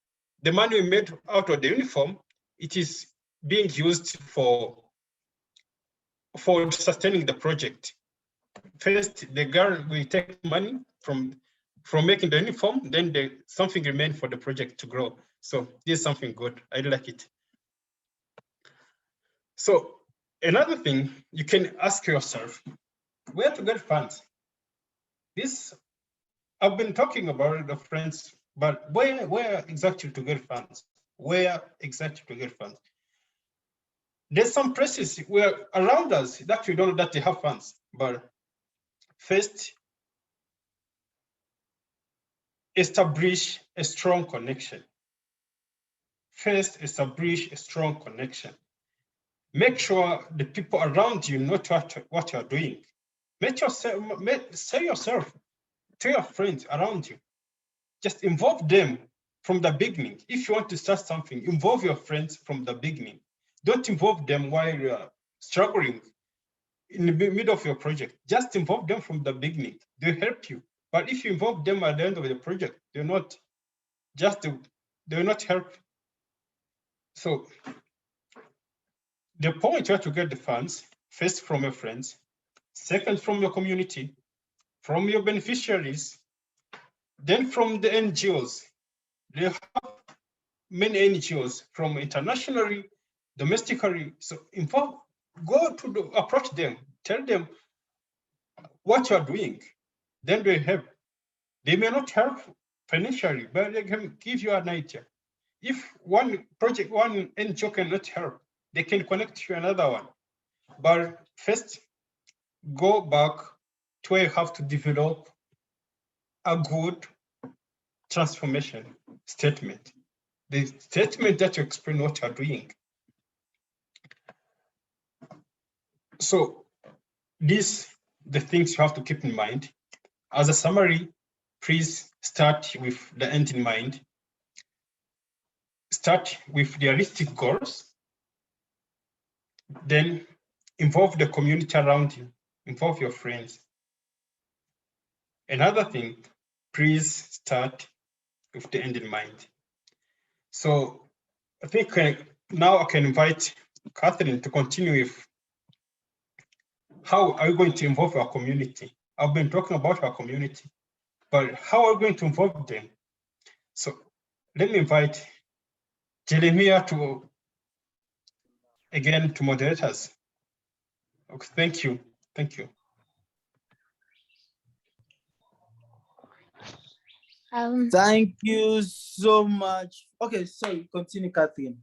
the money we made out of the uniform, it is being used for sustaining the project. First, the girl will take money from making the uniform, then something remains for the project to grow. So this is something good. I like it. So another thing you can ask yourself, where to get funds? This I've been talking about the friends, but where exactly to get funds? Where exactly to get funds? There's some places where around us that we don't know that they have funds, but first, establish a strong connection. First, establish a strong connection. Make sure the people around you know what you're doing. Say yourself to your friends around you. Just involve them from the beginning. If you want to start something, involve your friends from the beginning. Don't involve them while you're struggling in the middle of your project. Just involve them from the beginning. They'll help you. But if you involve them at the end of the project, they will not help. So the point where to get the funds, first from your friends, second from your community, from your beneficiaries, then from the NGOs. They have many NGOs from internationally, domestically. So approach them, tell them what you're doing. Then they help. They may not help financially, but they can give you an idea. If one NGO cannot help, they can connect to another one. But first, go back to where you have to develop a good transformation statement. The statement that you explain what you're doing. So the things you have to keep in mind. As a summary, please start with the end in mind. Start with realistic goals. Then involve the community around you, involve your friends. Another thing, please start with the end in mind. So I think now I can invite Catherine to continue with how are we going to involve our community? I've been talking about our community, but how are we going to involve them? So let me invite Jeremiah to moderate us. Okay, thank you. Thank you. Thank you so much. Okay, sorry, continue, Catherine.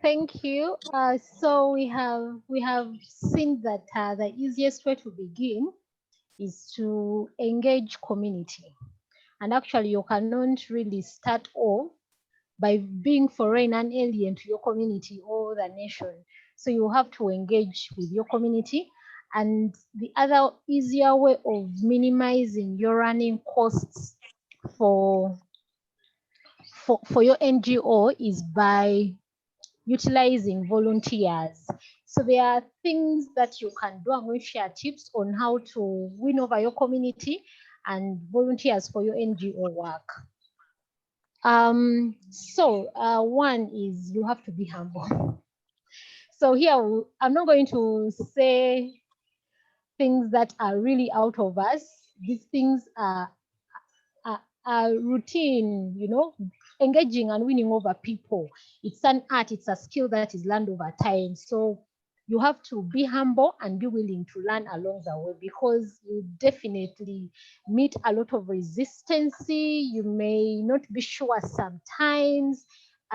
Thank you. So we have seen that the easiest way to begin is to engage community. And actually, you cannot really start off by being foreign and alien to your community or the nation. So you have to engage with your community. And the other easier way of minimizing your running costs for your NGO is by utilizing volunteers. So there are things that you can do. I'm going to share tips on how to win over your community and volunteers for your NGO work. One is you have to be humble. So here, I'm not going to say things that are really out of us. These things are routine, engaging and winning over people. It's an art, it's a skill that is learned over time. So you have to be humble and be willing to learn along the way, because you definitely meet a lot of resistance. You may not be sure sometimes.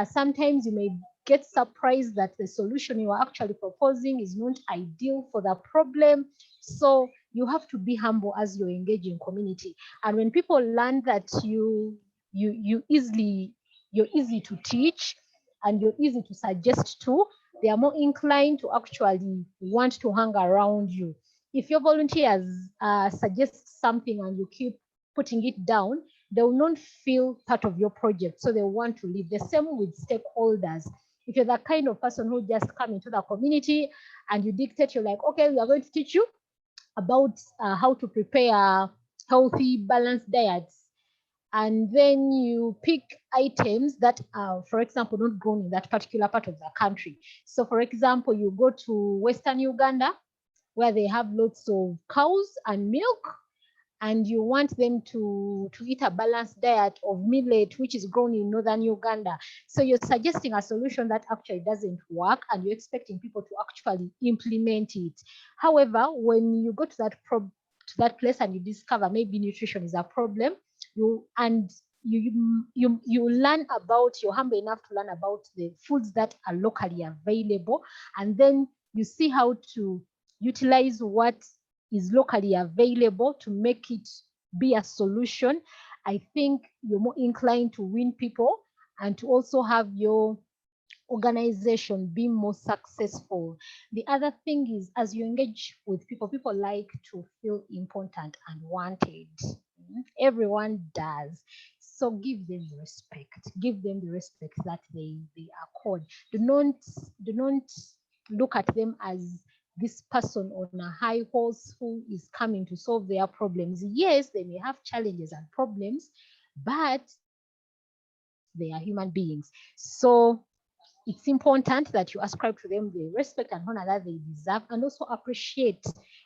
Sometimes you may get surprised that the solution you are actually proposing is not ideal for the problem. So you have to be humble as you're engaging community. And when people learn that you're easy to teach, and you're easy to suggest to, they are more inclined to actually want to hang around you. If your volunteers suggest something and you keep putting it down, they will not feel part of your project, so they want to leave. The same with stakeholders. If you're the kind of person who just come into the community and you dictate, you're like, okay, we are going to teach you about how to prepare healthy, balanced diets. And then you pick items that are, for example, not grown in that particular part of the country. So for example, you go to Western Uganda, where they have lots of cows and milk, and you want them to eat a balanced diet of millet, which is grown in northern Uganda. So you're suggesting a solution that actually doesn't work, and you're expecting people to actually implement it. However, when you go to that place and you discover maybe nutrition is a problem, you learn about, you're humble enough to learn about the foods that are locally available, and then you see how to utilize what is locally available to make it be a solution. I think you're more inclined to win people and to also have your organization be more successful. The other thing is, as you engage with people, people like to feel important and wanted. Everyone does. So give them the respect. Give them the respect that they accord. Do not look at them as this person on a high horse who is coming to solve their problems. Yes, they may have challenges and problems, but they are human beings. So it's important that you ascribe to them the respect and honor that they deserve, and also appreciate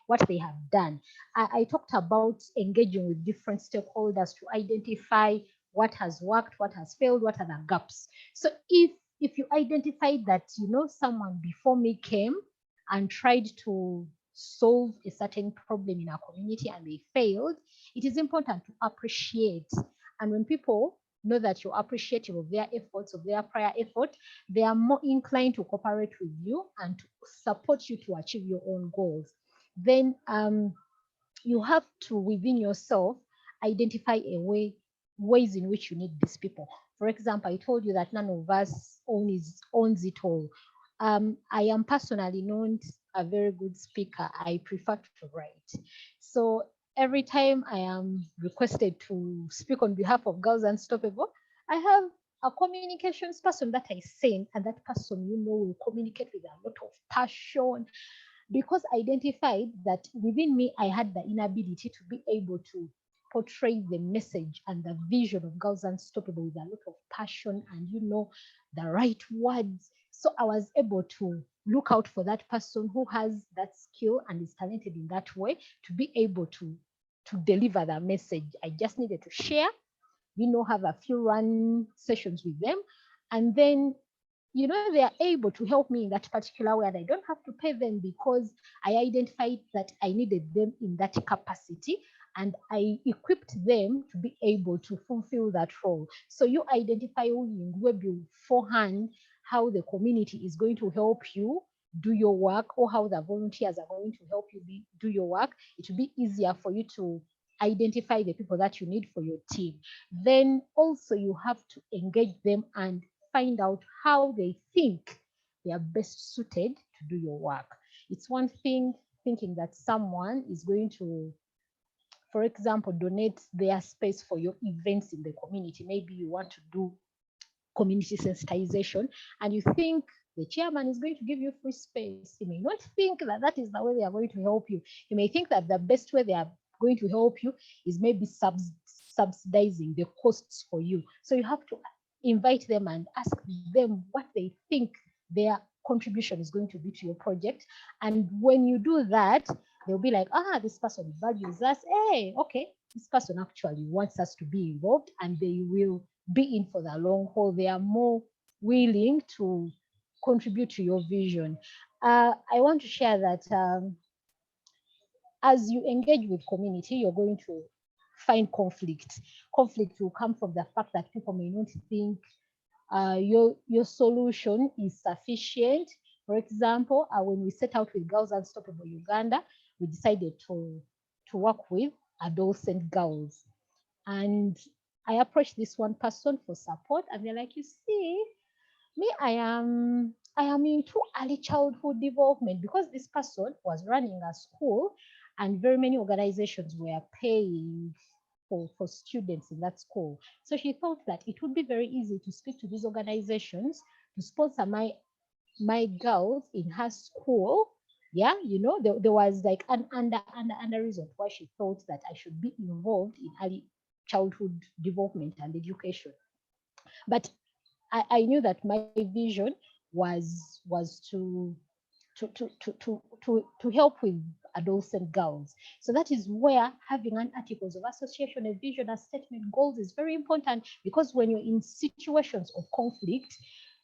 what they have done. I talked about engaging with different stakeholders to identify what has worked, what has failed, what are the gaps. So if you identify that, someone before me came and tried to solve a certain problem in our community and they failed, it is important to appreciate. And when people know that you're appreciative of their efforts, of their prior effort, they are more inclined to cooperate with you and to support you to achieve your own goals. Then you have to, within yourself, identify ways in which you need these people. For example, I told you that none of us owns it all. I am personally not a very good speaker. I prefer to write. So every time I am requested to speak on behalf of Girls Unstoppable, I have a communications person that I send, and that person, will communicate with a lot of passion, because I identified that within me, I had the inability to be able to portray the message and the vision of Girls Unstoppable with a lot of passion and, the right words. So I was able to look out for that person who has that skill and is talented in that way to be able to deliver the message. I just needed to share, have a few run sessions with them, and then they are able to help me in that particular way, and I don't have to pay them because I identified that I needed them in that capacity, and I equipped them to be able to fulfill that role. So you identify beforehand how the community is going to help you do your work, or how the volunteers are going to help you do your work. It will be easier for you to identify the people that you need for your team. Then also you have to engage them and find out how they think they are best suited to do your work. It's one thing thinking that someone is going to, for example, donate their space for your events in the community. Maybe you want to do community sensitization and you think the chairman is going to give you free space. You may not think that that is the way they are going to help you. You may think that the best way they are going to help you is maybe subsidizing the costs for you. So you have to invite them and ask them what they think their contribution is going to be to your project. And when you do that, they'll be like, this person values us. Hey, okay, this person actually wants us to be involved, and they will be in for the long haul. They are more willing to contribute to your vision. I want to share that as you engage with community, you're going to find conflict. Conflict will come from the fact that people may not think your solution is sufficient. For example, when we set out with Girls Unstoppable Uganda, we decided to work with adolescent girls. And I approached this one person for support, and they're like, you see, me, I am into early childhood development, because this person was running a school and very many organizations were paying for students in that school. So she thought that it would be very easy to speak to these organizations to sponsor my girls in her school. Yeah, there was like an under reason why she thought that I should be involved in early childhood development and education. But I knew that my vision was to help with adolescent girls. So that is where having an articles of association, a vision, a statement, goals is very important, because when you're in situations of conflict,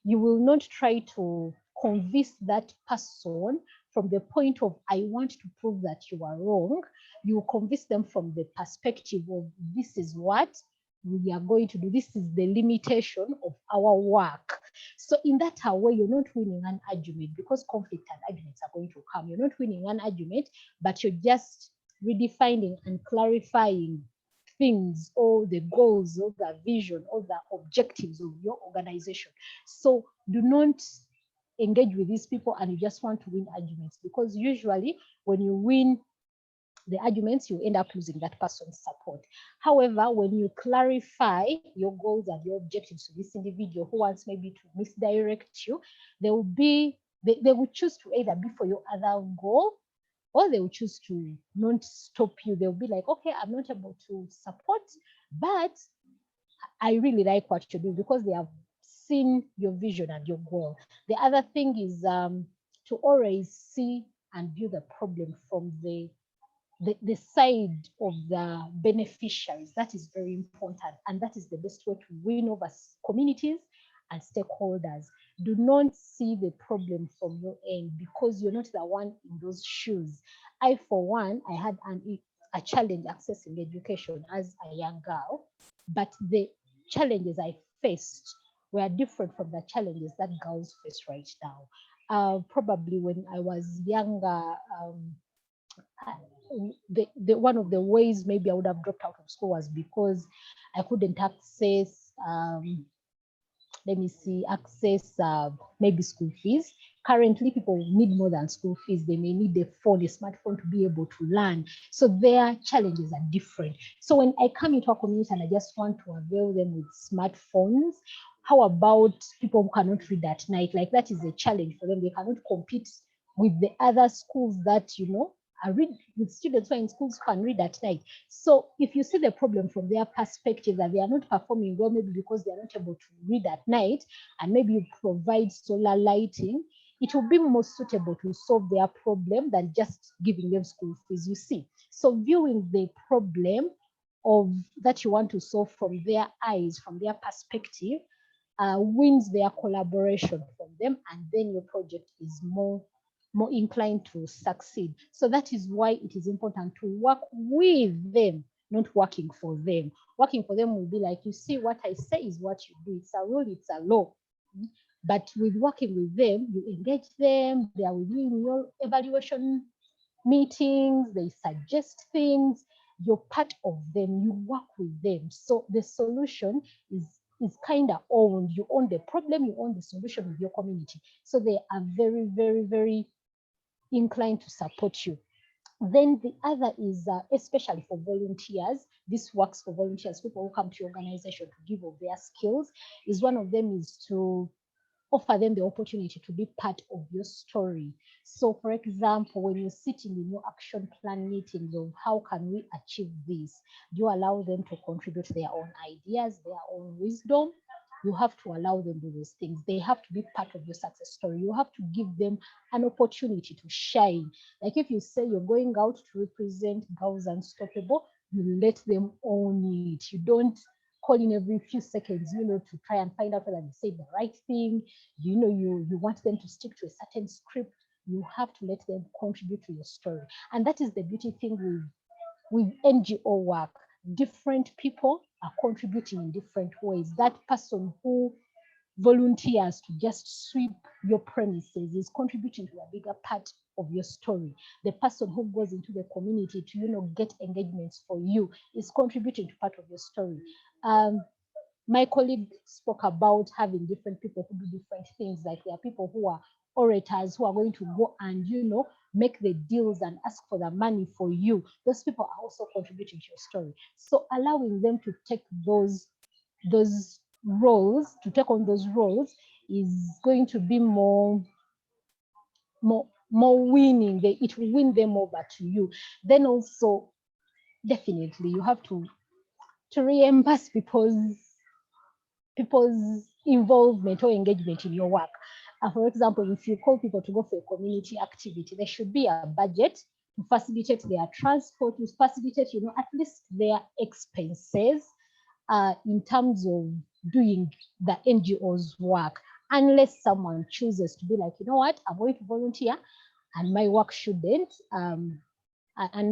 you will not try to convince that person from the point of I want to prove that you are wrong. You convince them from the perspective of this is what we are going to do. This is the limitation of our work. So in that way, you're not winning an argument, because conflict and arguments are going to come. You're not winning an argument, but you're just redefining and clarifying things, or the goals, or the vision, or the objectives of your organization. So do not engage with these people and you just want to win arguments, because usually when you win the arguments, you end up losing that person's support. However, when you clarify your goals and your objectives to this individual who wants maybe to misdirect you, they will choose to either be for your other goal, or they will choose to not stop you. They'll be like, okay, I'm not able to support, but I really like what you do, because they have seen your vision and your goal. The other thing is to always see and view the problem from the side of the beneficiaries. That is very important, and that is the best way to win over communities and stakeholders. Do not see the problem from your end, because you're not the one in those shoes. I, for one, I had a challenge accessing education as a young girl, but the challenges I faced were different from the challenges that girls face right now. Probably when I was younger, one of the ways maybe I would have dropped out of school was because I couldn't access maybe school fees. Currently, people need more than school fees. They may need a phone, a smartphone to be able to learn. So their challenges are different. So when I come into a community and I just want to avail them with smartphones, how about people who cannot read at night? Like, that is a challenge for them. They cannot compete with the other schools that, are read with students who are in schools who can read at night. So if you see the problem from their perspective, that they are not performing well, maybe because they are not able to read at night, and maybe you provide solar lighting, it will be more suitable to solve their problem than just giving them school fees, you see. So viewing the problem of that you want to solve from their eyes, from their perspective, wins their collaboration from them, and then your project is more inclined to succeed. So that is why it is important to work with them, not working for them. Working for them will be like, you see, what I say is what you do. It's a rule, it's a law. But with working with them, you engage them, they are with you in your evaluation meetings, they suggest things, you're part of them, you work with them. So the solution is kind of owned. You own the problem, you own the solution with your community. So they are very, very, very inclined to support you. Then the other is, especially for volunteers, this works for volunteers, people who come to your organization to give of their skills, is one of them is to offer them the opportunity to be part of your story. So for example, when you're sitting in your action plan meetings of how can we achieve this, you allow them to contribute their own ideas, their own wisdom. You have to allow them to do those things. They have to be part of your success story. You have to give them an opportunity to shine. Like if you say you're going out to represent Girls Unstoppable, you let them own it. You don't call in every few seconds, to try and find out whether they say the right thing. You want them to stick to a certain script. You have to let them contribute to your story. And that is the beauty thing with NGO work. Different people are contributing in different ways. That person who volunteers to just sweep your premises is contributing to a bigger part of your story. The person who goes into the community to get engagements for you is contributing to part of your story. my colleague spoke about having different people who do different things. Like there are people who are orators who are going to go and, you know, make the deals and ask for the money for you. Those people are also contributing to your story. So allowing them to take those roles, to take on those roles, is going to be more winning. It will win them over to you. Then also, definitely, you have to reimburse people's involvement or engagement in your work. For example, if you call people to go for a community activity, there should be a budget to facilitate their transport, to facilitate, you know, at least their expenses in terms of doing the NGO's work, unless someone chooses to be like, you know what, I'm going to volunteer and my work shouldn't, and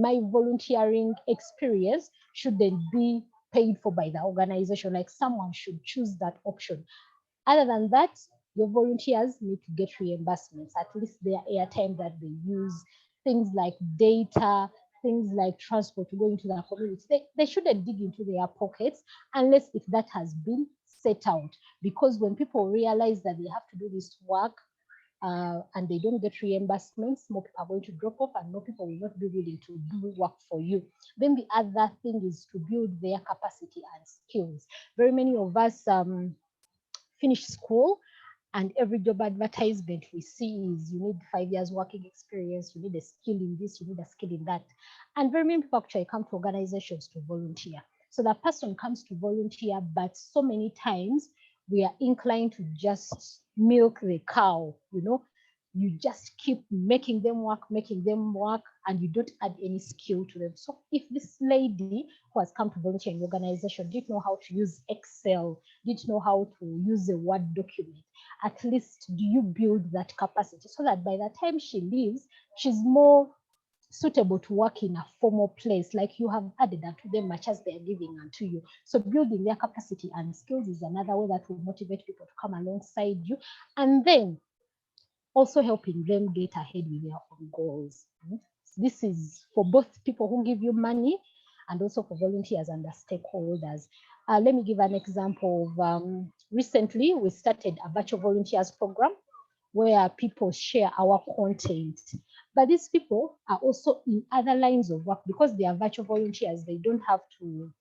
my volunteering experience shouldn't be paid for by the organization. Like someone should choose that option. Other than that, your volunteers need to get reimbursements, at least their airtime that they use, things like data, things like transport to go into the community. They shouldn't dig into their pockets unless if that has been set out. Because when people realize that they have to do this work, and they don't get reimbursements, more people are going to drop off and more people will not be willing to do work for you. Then the other thing is to build their capacity and skills. Very many of us finish school and every job advertisement we see is you need 5 years working experience, you need a skill in this, you need a skill in that. And very many people actually come to organizations to volunteer. So that person comes to volunteer, but so many times we are inclined to just milk the cow, you know. You just keep making them work, and you don't add any skill to them. So if this lady who has come to volunteer in the organization didn't know how to use Excel, didn't know how to use a Word document, at least do you build that capacity so that by the time she leaves, she's more suitable to work in a formal place, like you have added unto them much as they are giving unto you. So building their capacity and skills is another way that will motivate people to come alongside you, and then also helping them get ahead with their own goals. This is for both people who give you money and also for volunteers and the stakeholders. Let me give an example of recently we started a virtual volunteers program where people share our content. But these people are also in other lines of work because they are virtual volunteers. They don't have to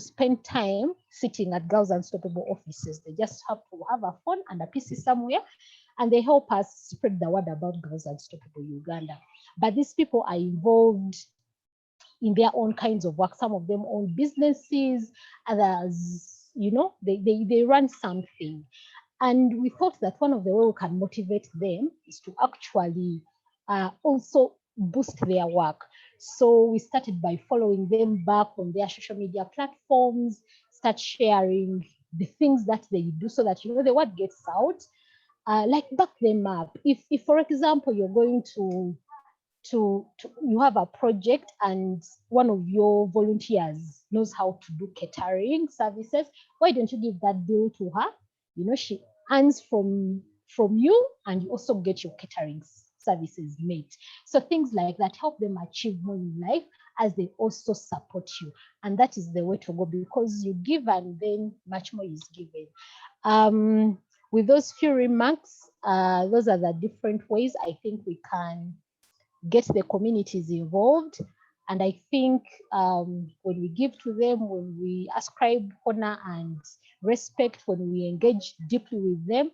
spend time sitting at Girls Unstoppable offices. They just have to have a phone and a PC somewhere, and they help us spread the word about Girls Unstoppable Uganda. But these people are involved in their own kinds of work. Some of them own businesses, others, you know, they run something. And we thought that one of the ways we can motivate them is to actually also boost their work. So we started by following them back on their social media platforms, start sharing the things that they do so that, you know, the word gets out. Like back them up. If for example, you're going to you have a project and one of your volunteers knows how to do catering services, why don't you give that deal to her? You know, she earns from you and you also get your catering services made. So things like that help them achieve more in life as they also support you. And that is the way to go, because you give and then much more is given. With those few remarks, those are the different ways I think we can get the communities involved. And I think when we give to them, when we ascribe honor and respect, when we engage deeply with them,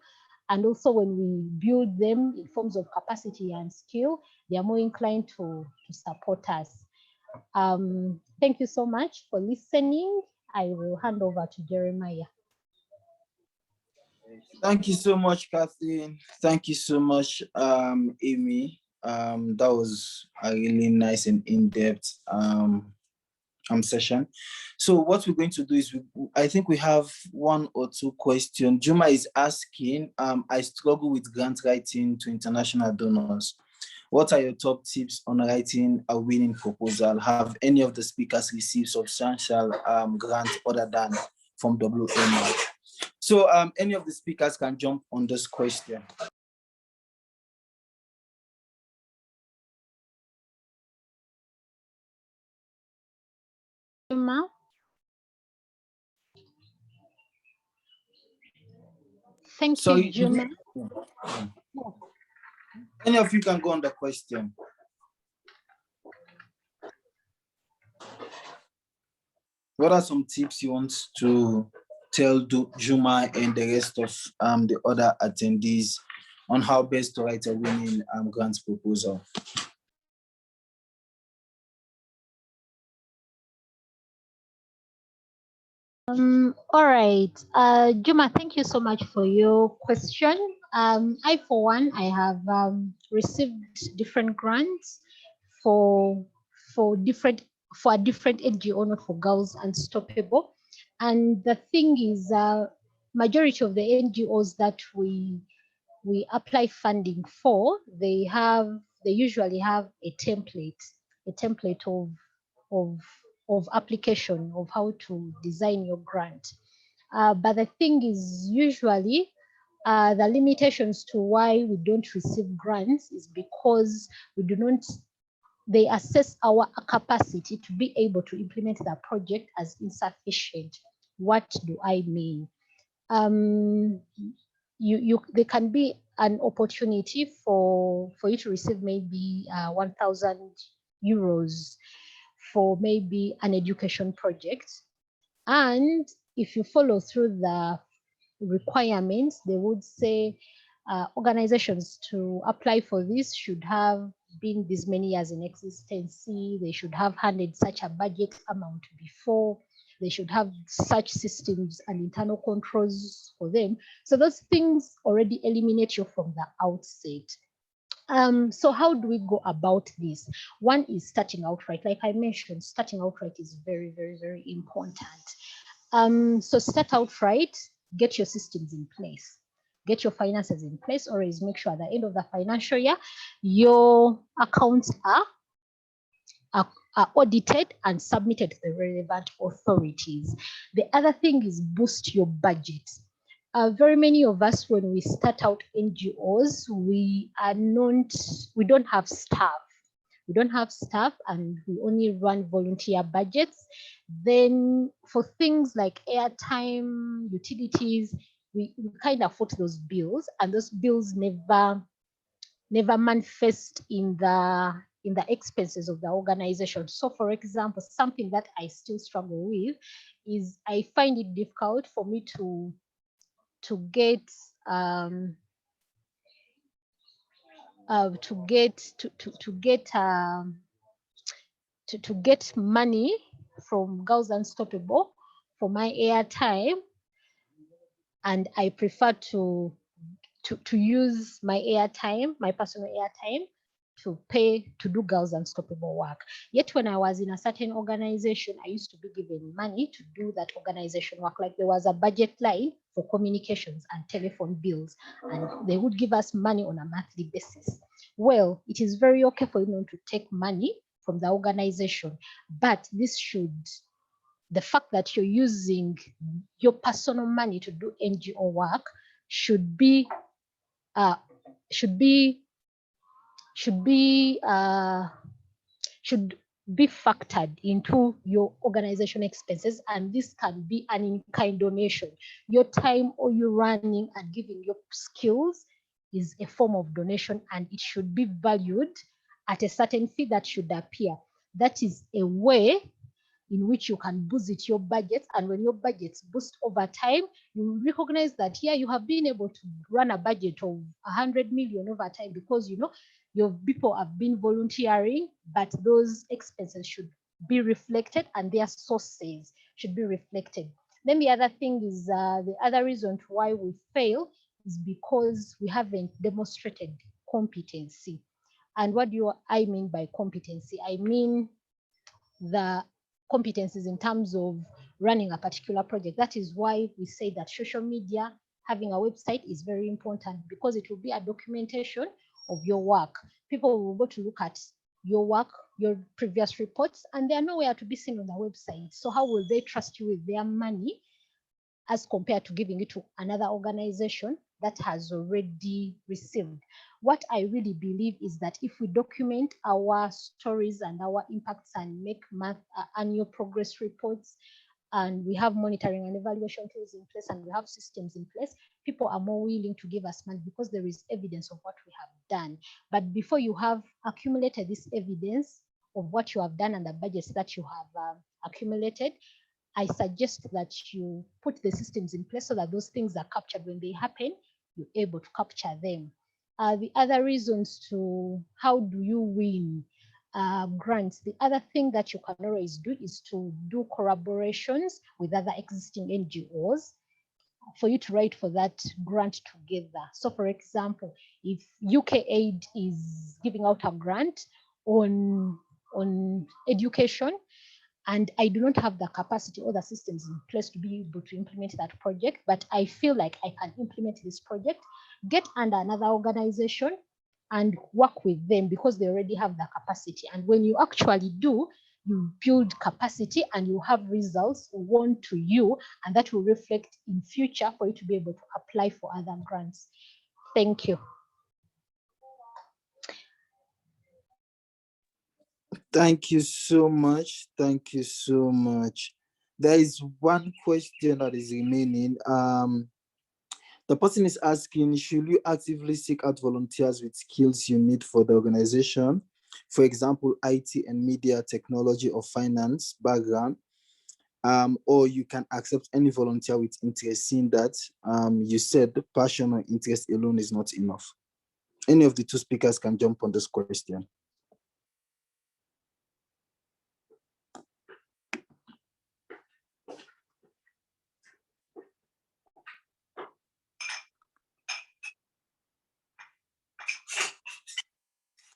and also when we build them in forms of capacity and skill, they are more inclined to support us. Thank you so much for listening. I will hand over to Jeremiah. Thank you so much, Kathleen. Thank you so much, Amy. That was a really nice and in-depth session. So what we're going to do is, I think we have one or two questions. Juma is asking, I struggle with grant writing to international donors. What are your top tips on writing a winning proposal? Have any of the speakers received substantial grants other than from WMI? So any of the speakers can jump on this question. Thank So you, Juma. any of you can go on the question. What are some tips you want to tell Juma and the rest of the other attendees on how best to write a winning grant proposal? All right, Juma, thank you so much for your question. I, for one, I have received different grants for a different NGO, not for Girls Unstoppable. And the thing is, majority of the NGOs that we apply funding for, they usually have a template of application of how to design your grant. But the thing is, usually the limitations to why we don't receive grants is because they assess our capacity to be able to implement the project as insufficient. What do I mean? There can be an opportunity for you to receive maybe 1,000 euros for maybe an education project. And if you follow through the requirements, they would say organizations to apply for this should have been this many years in existence. They should have handed such a budget amount before. They should have such systems and internal controls for them. So those things already eliminate you from the outset. So how do we go about this? One is starting out right. Like I mentioned, starting out right is very, very, very important. So start out right, get your systems in place, get your finances in place, or is make sure at the end of the financial year, your accounts are audited and submitted to the relevant authorities. The other thing is boost your budget. Very many of us, when we start out NGOs, we don't have staff. We don't have staff and we only run volunteer budgets. Then for things like airtime, utilities, we kind of foot those bills, and those bills never manifest in the expenses of the organization. So for example, something that I still struggle with is I find it difficult for me to get money from Girls Unstoppable for my airtime, and I prefer to use my airtime, my personal airtime, to do Girls Unstoppable work. Yet when I was in a certain organization, I used to be given money to do that organization work. Like there was a budget line for communications and telephone bills, and they would give us money on a monthly basis. Well, it is very okay for you to take money from the organization, but the fact that you're using your personal money to do NGO work should be factored into your organization expenses, and this can be an in-kind donation. Your time or you running and giving your skills is a form of donation, and it should be valued at a certain fee that should appear. That is a way in which you can boost your budgets, and when your budgets boost over time, you recognize that here you have been able to run a budget of 100 million over time because your people have been volunteering, but those expenses should be reflected and their sources should be reflected. Then the other thing is the other reason why we fail is because we haven't demonstrated competency. And what do I mean by competency? I mean the competencies in terms of running a particular project. That is why we say that social media, having a website is very important, because it will be a documentation of your work. People will go to look at your work, your previous reports, and they are nowhere to be seen on the website. So how will they trust you with their money as compared to giving it to another organization that has already received? What I really believe is that if we document our stories and our impacts and make annual progress reports, and we have monitoring and evaluation tools in place, and we have systems in place, people are more willing to give us money because there is evidence of what we have done. But before you have accumulated this evidence of what you have done and the budgets that you have accumulated, I suggest that you put the systems in place so that those things are captured when they happen, you're able to capture them. The other reasons to how do you win grants, the other thing that you can always do is to do collaborations with other existing NGOs for you to write for that grant together. So for example, if UK Aid is giving out a grant on education, and I do not have the capacity or the systems in place to be able to implement that project, but I feel like I can implement this project, get under another organization and work with them because they already have the capacity. And when you actually do, you build capacity and you have results won to you, and that will reflect in future for you to be able to apply for other grants. Thank you. Thank you so much. Thank you so much. There is one question that is remaining. The person is asking, should you actively seek out volunteers with skills you need for the organization? For example, IT and media, technology or finance background, or you can accept any volunteer with interest, seeing that you said passion or interest alone is not enough. Any of the two speakers can jump on this question.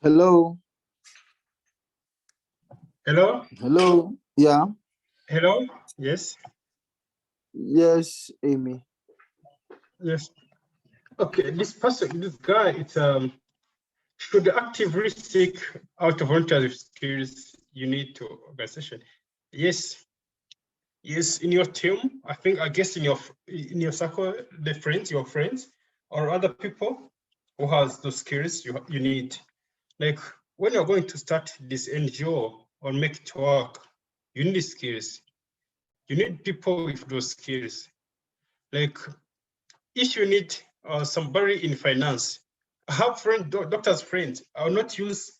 Hello. Hello? Hello. Yeah. Hello? Yes? Yes, Amy. Yes. Okay, this person, this guy, it's should actively seek out volunteer skills you need to organization. Yes. Yes, in your team, I guess in your circle, your friends, or other people who has those skills you need. Like when you're going to start this NGO or make it work, you need skills. You need people with those skills. Like if you need somebody in finance, I have doctor's friends. I will not use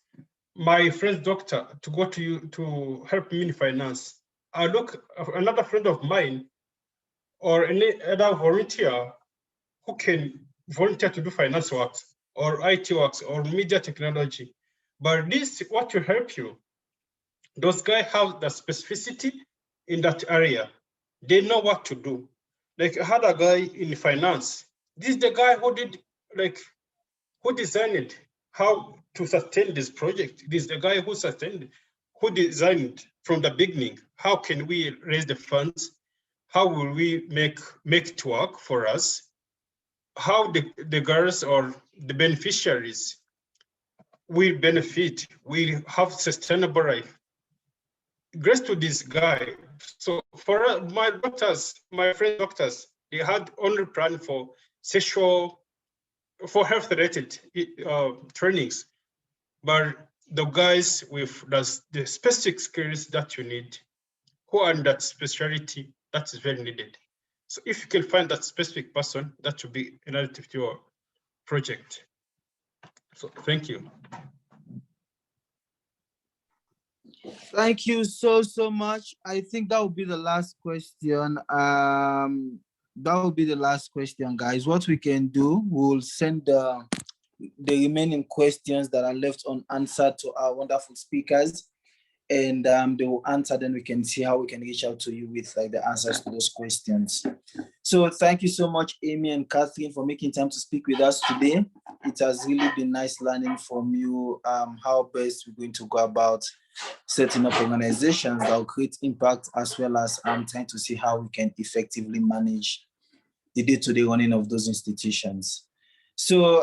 my friend's doctor to go to you to help me in finance. I'll look another friend of mine or any other volunteer who can volunteer to do finance works or IT works or media technology. But this, what will help you, those guys have the specificity in that area. They know what to do. Like I had a guy in finance. This is the guy who did, like, who designed how to sustain this project. This is the guy who designed from the beginning. How can we raise the funds? How will we make it work for us? How the girls or the beneficiaries will benefit, will have sustainable life. Grace to this guy. So for my friend doctors, they had only plan for health-related trainings, but the guys with the specific skills that you need, who are in that specialty, that is very needed. So if you can find that specific person, that should be relative to your project. So thank you. Thank you so much. I think that will be the last question. That will be the last question, guys. What we can do, we'll send the remaining questions that are left unanswered to our wonderful speakers, and they will answer. Then we can see how we can reach out to you with like the answers to those questions. So thank you so much, Amy and Catherine, for making time to speak with us today. It has really been nice learning from you how best we're going to go about setting up organizations that will create impact, as well as trying to see how we can effectively manage the day-to-day running of those institutions. So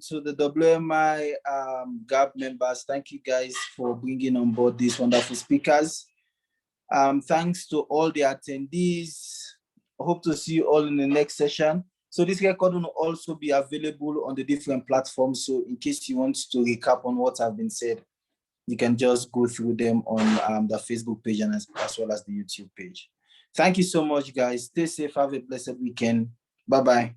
to the WMI GAP members, thank you guys for bringing on board these wonderful speakers. Thanks to all the attendees. I hope to see you all in the next session. So this recording will also be available on the different platforms. So in case you want to recap on what have been said, you can just go through them on the Facebook page and as well as the YouTube page. Thank you so much, guys. Stay safe. Have a blessed weekend. Bye-bye.